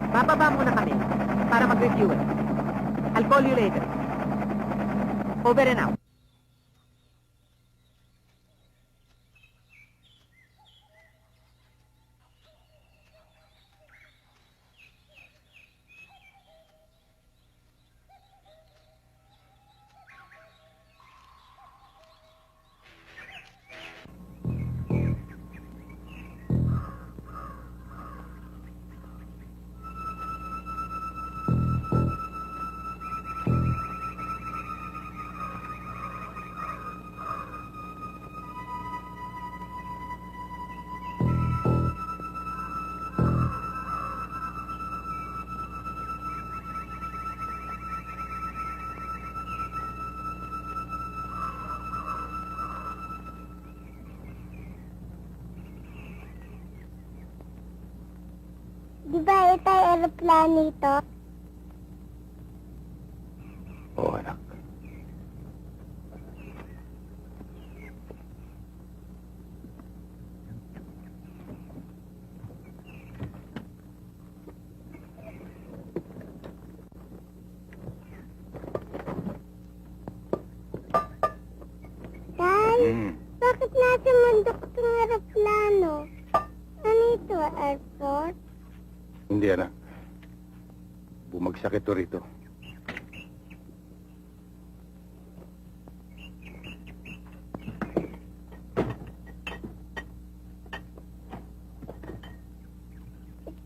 bababa muna kami para mag-review it. I'll call you later. Over and out. Di ba ito ay aeroplano ito? Oo, anak. Tay, bakit nasa mandok itong aeroplano? Ano ito, airport? Hindi, anak. Bumagsak ito rito.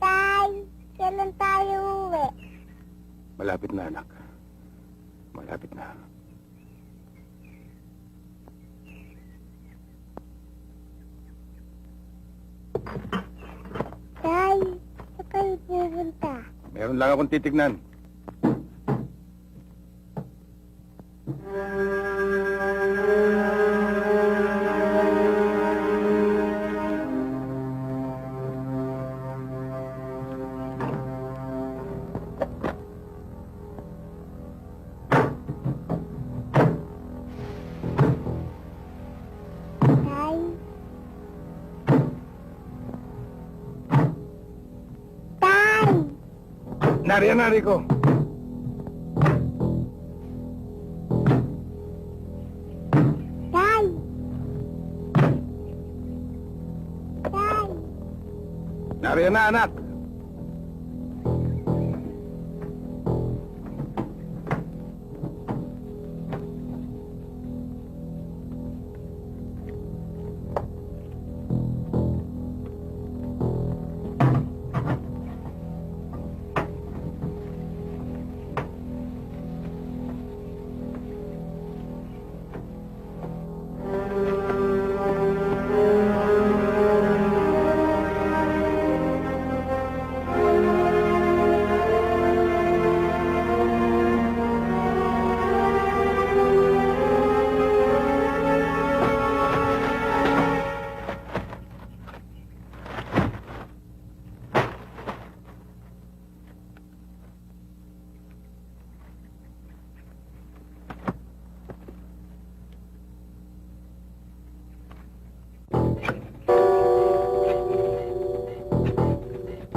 Tay, kailan tayo uwi? Malapit na, anak. Malapit na. Tay, saan kayo pupunta? Meron lang akong titignan. Tay, Tay! Nariyan, nari ko. Tay! Tay! Nariyan na, anak.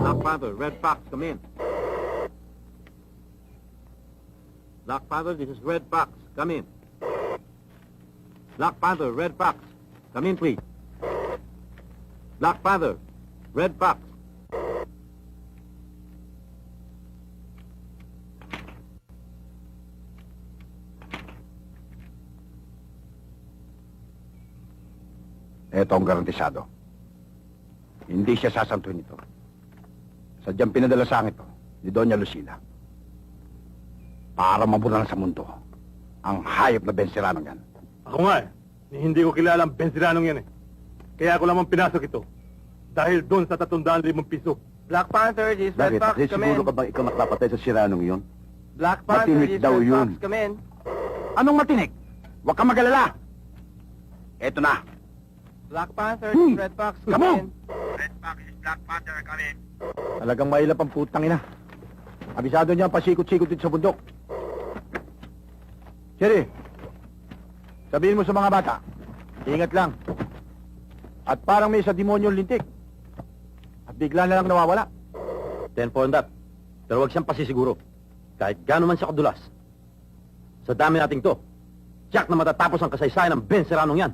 Black Panther, Red Fox, come in. Black Panther, this is Red Fox, come in. Black Panther, Red Fox, come in, please. Black Panther, Red Fox. Eto ang garantisado. Hindi siya sasantuin ito. Sadyang pinadala sa akin ito ni Doña Lucila. Para mabunan sa mundo ang hayop na bensiranong yan. Ako nga eh. Hindi ko kilala ang bensiranong yan eh. Kaya ako lamang pinasok ito. Dahil doon sa 305 piso. Black Panther, this Red Fox, come in. Siguro ka ba ikaw nakapatay sa siranong yon? Black Panther, Matinik this daw Red yun. Fox, come in. Anong matinik? Huwag kang magalala. Eto na. Black Panther, this Red Fox, come Come on. in. Red Fox is Black Panther, come in. Talagang mailap ang putang ina. Abisado niya ang pasikot-sikot dito sa bundok. Sherry, sabihin mo sa mga bata, ingat lang. At parang may isa demonyong lintik. At bigla na lang nawawala. 10 for that. Pero huwag siyang pasisiguro. Kahit gano'n man siya kadulas. Sa dami nating to, tiyak na matatapos ang kasaysayan ng Ben Serranong yan.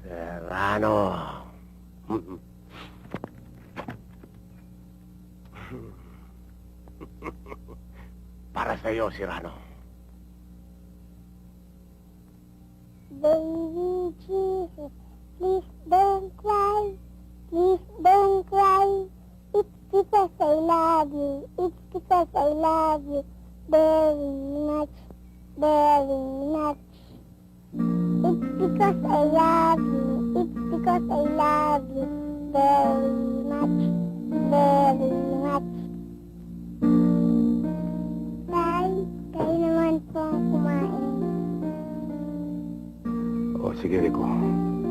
Serrano. Para sa iyo, Serrano. Baby Jesus, please don't cry. Please don't cry. It's because I love you. It's because I love you very much, very much. It's because I love you. It's because I love you very much, very much. Tay, kayo naman po ang kumain. O, sige, Rico.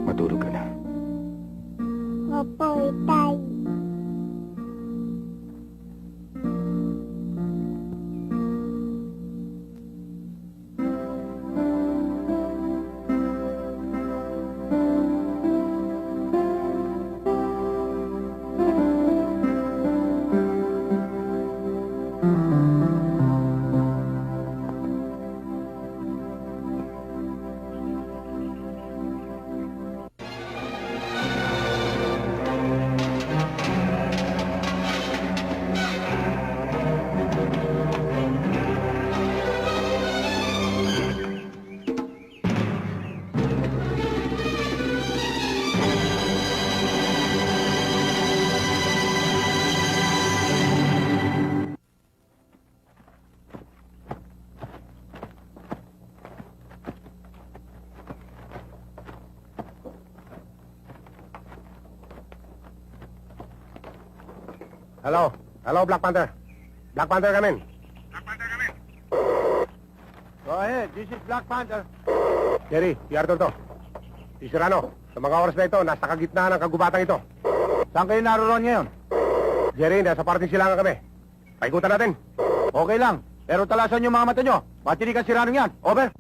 Matulog ka na. Opo, Tay. Hello? Hello, Black Panther. Black Panther, come in. Black Panther, come in. Go ahead, this is Black Panther. Jerry, si Arthur to. Si Serrano, sa mga oras na ito, nasa kagitna ng kagubatang ito. Saan kayo naroon ngayon? Jerry, nasa parting silangan kami. Paikutan natin. Okay lang. Pero talasan yung mga mata nyo. Matinig ang siranong yan. Over.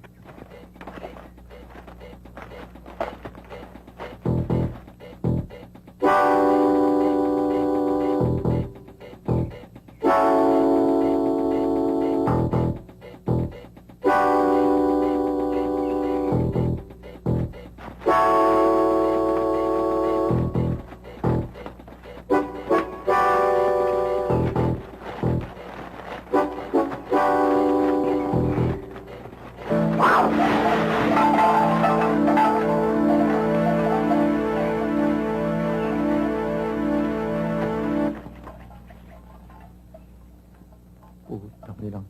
Putang nilang.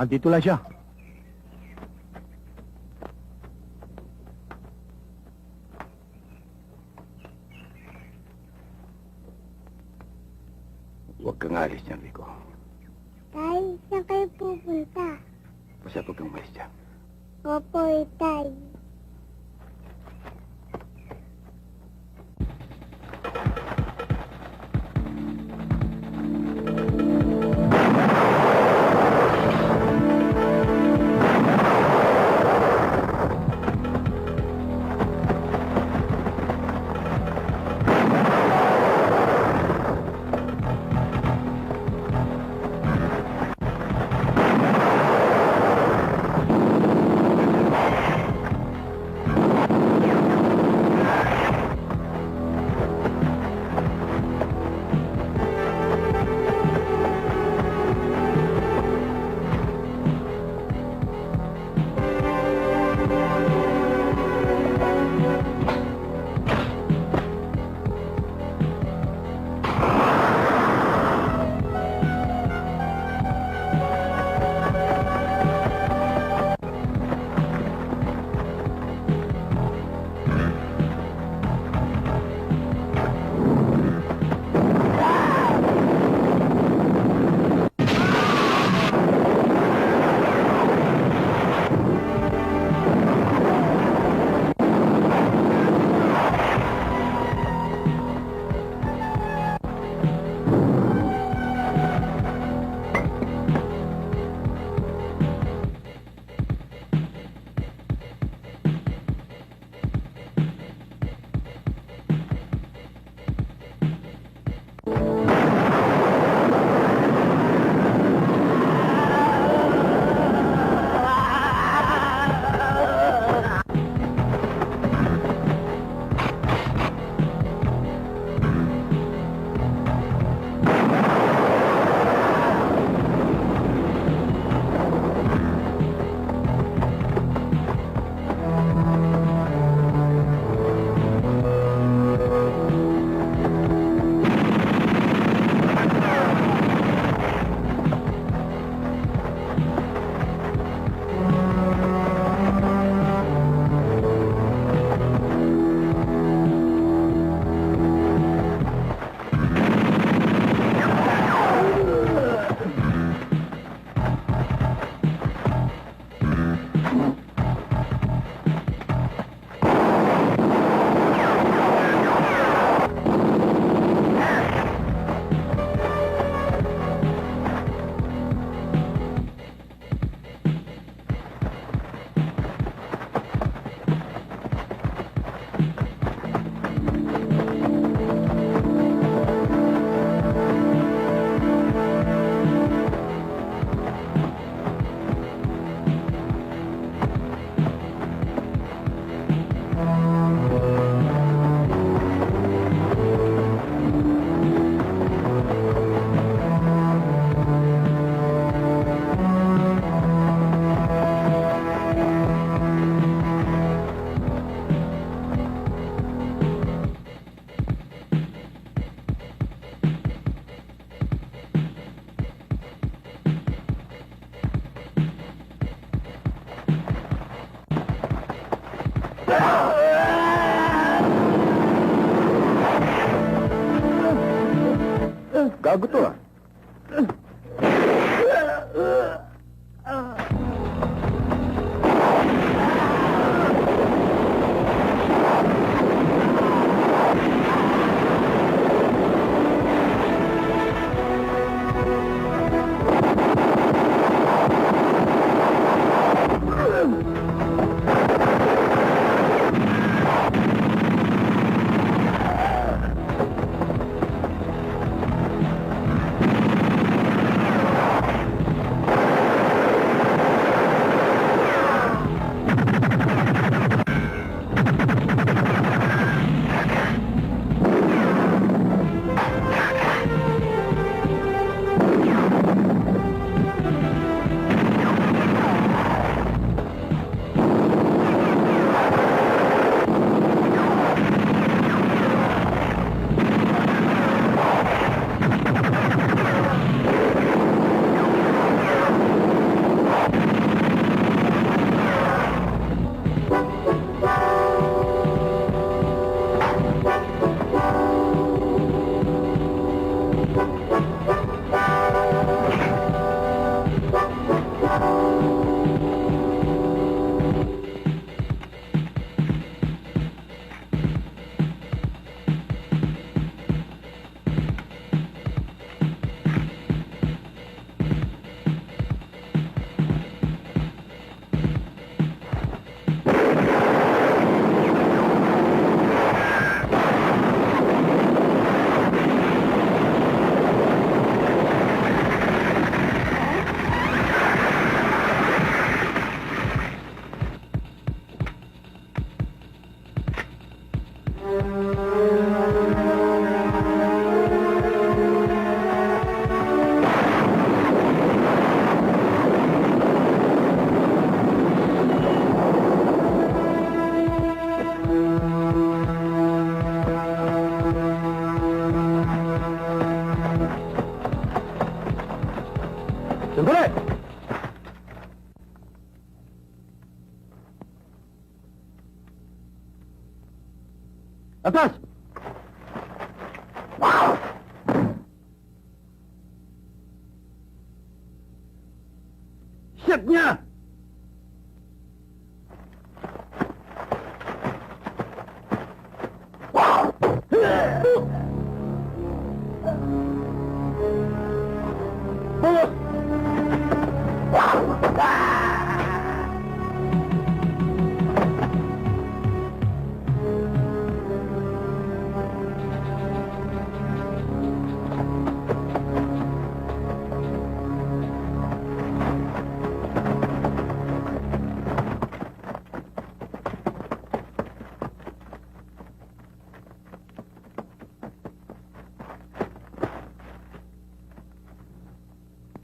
Andito lang siya. Huwag kang alis niyan, Rico. Tay, saan kayo pupunta? Basta huwag kang umalis dyan. Opo, Tay. Gago to ah. Sandali! Atas! Shit niya! Boss!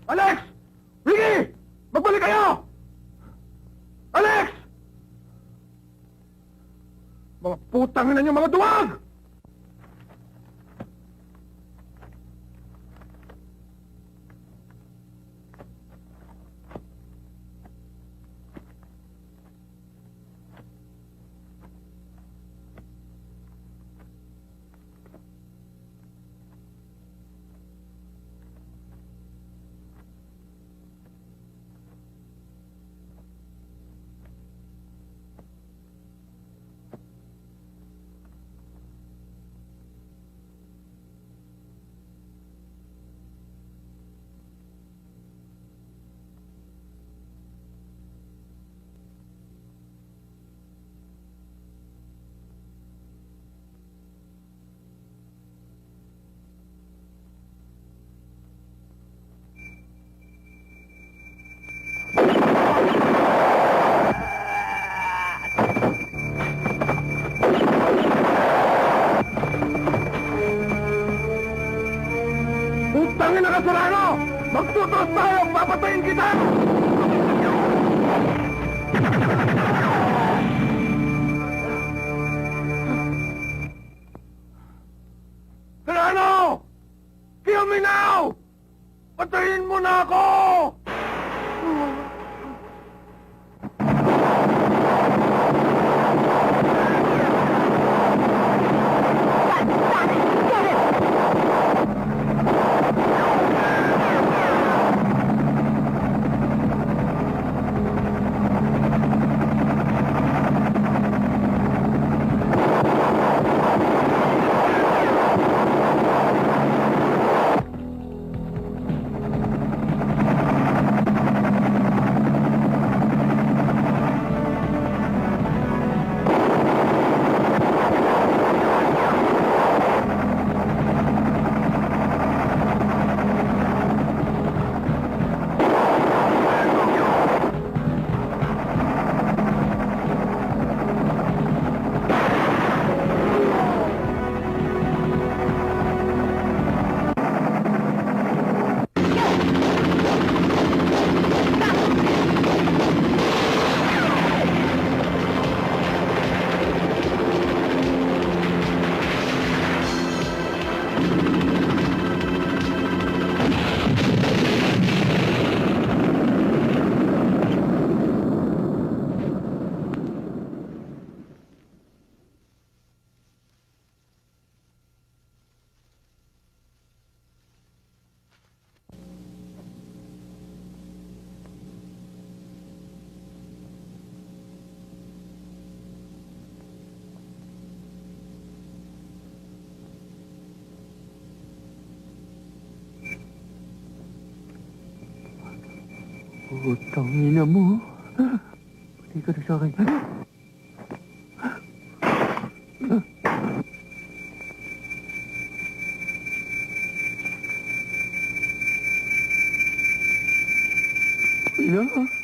Alex! Ricky! Magbalik kayo! Alex! Mga putang ina niyo, mga duwag! Putangin na kasarano! Magtuturos tayo! Papatayin kita! Serrano! Kill me now! Patayin mo na ako! Putang ina mo. Pati ka na sa akin. Ina?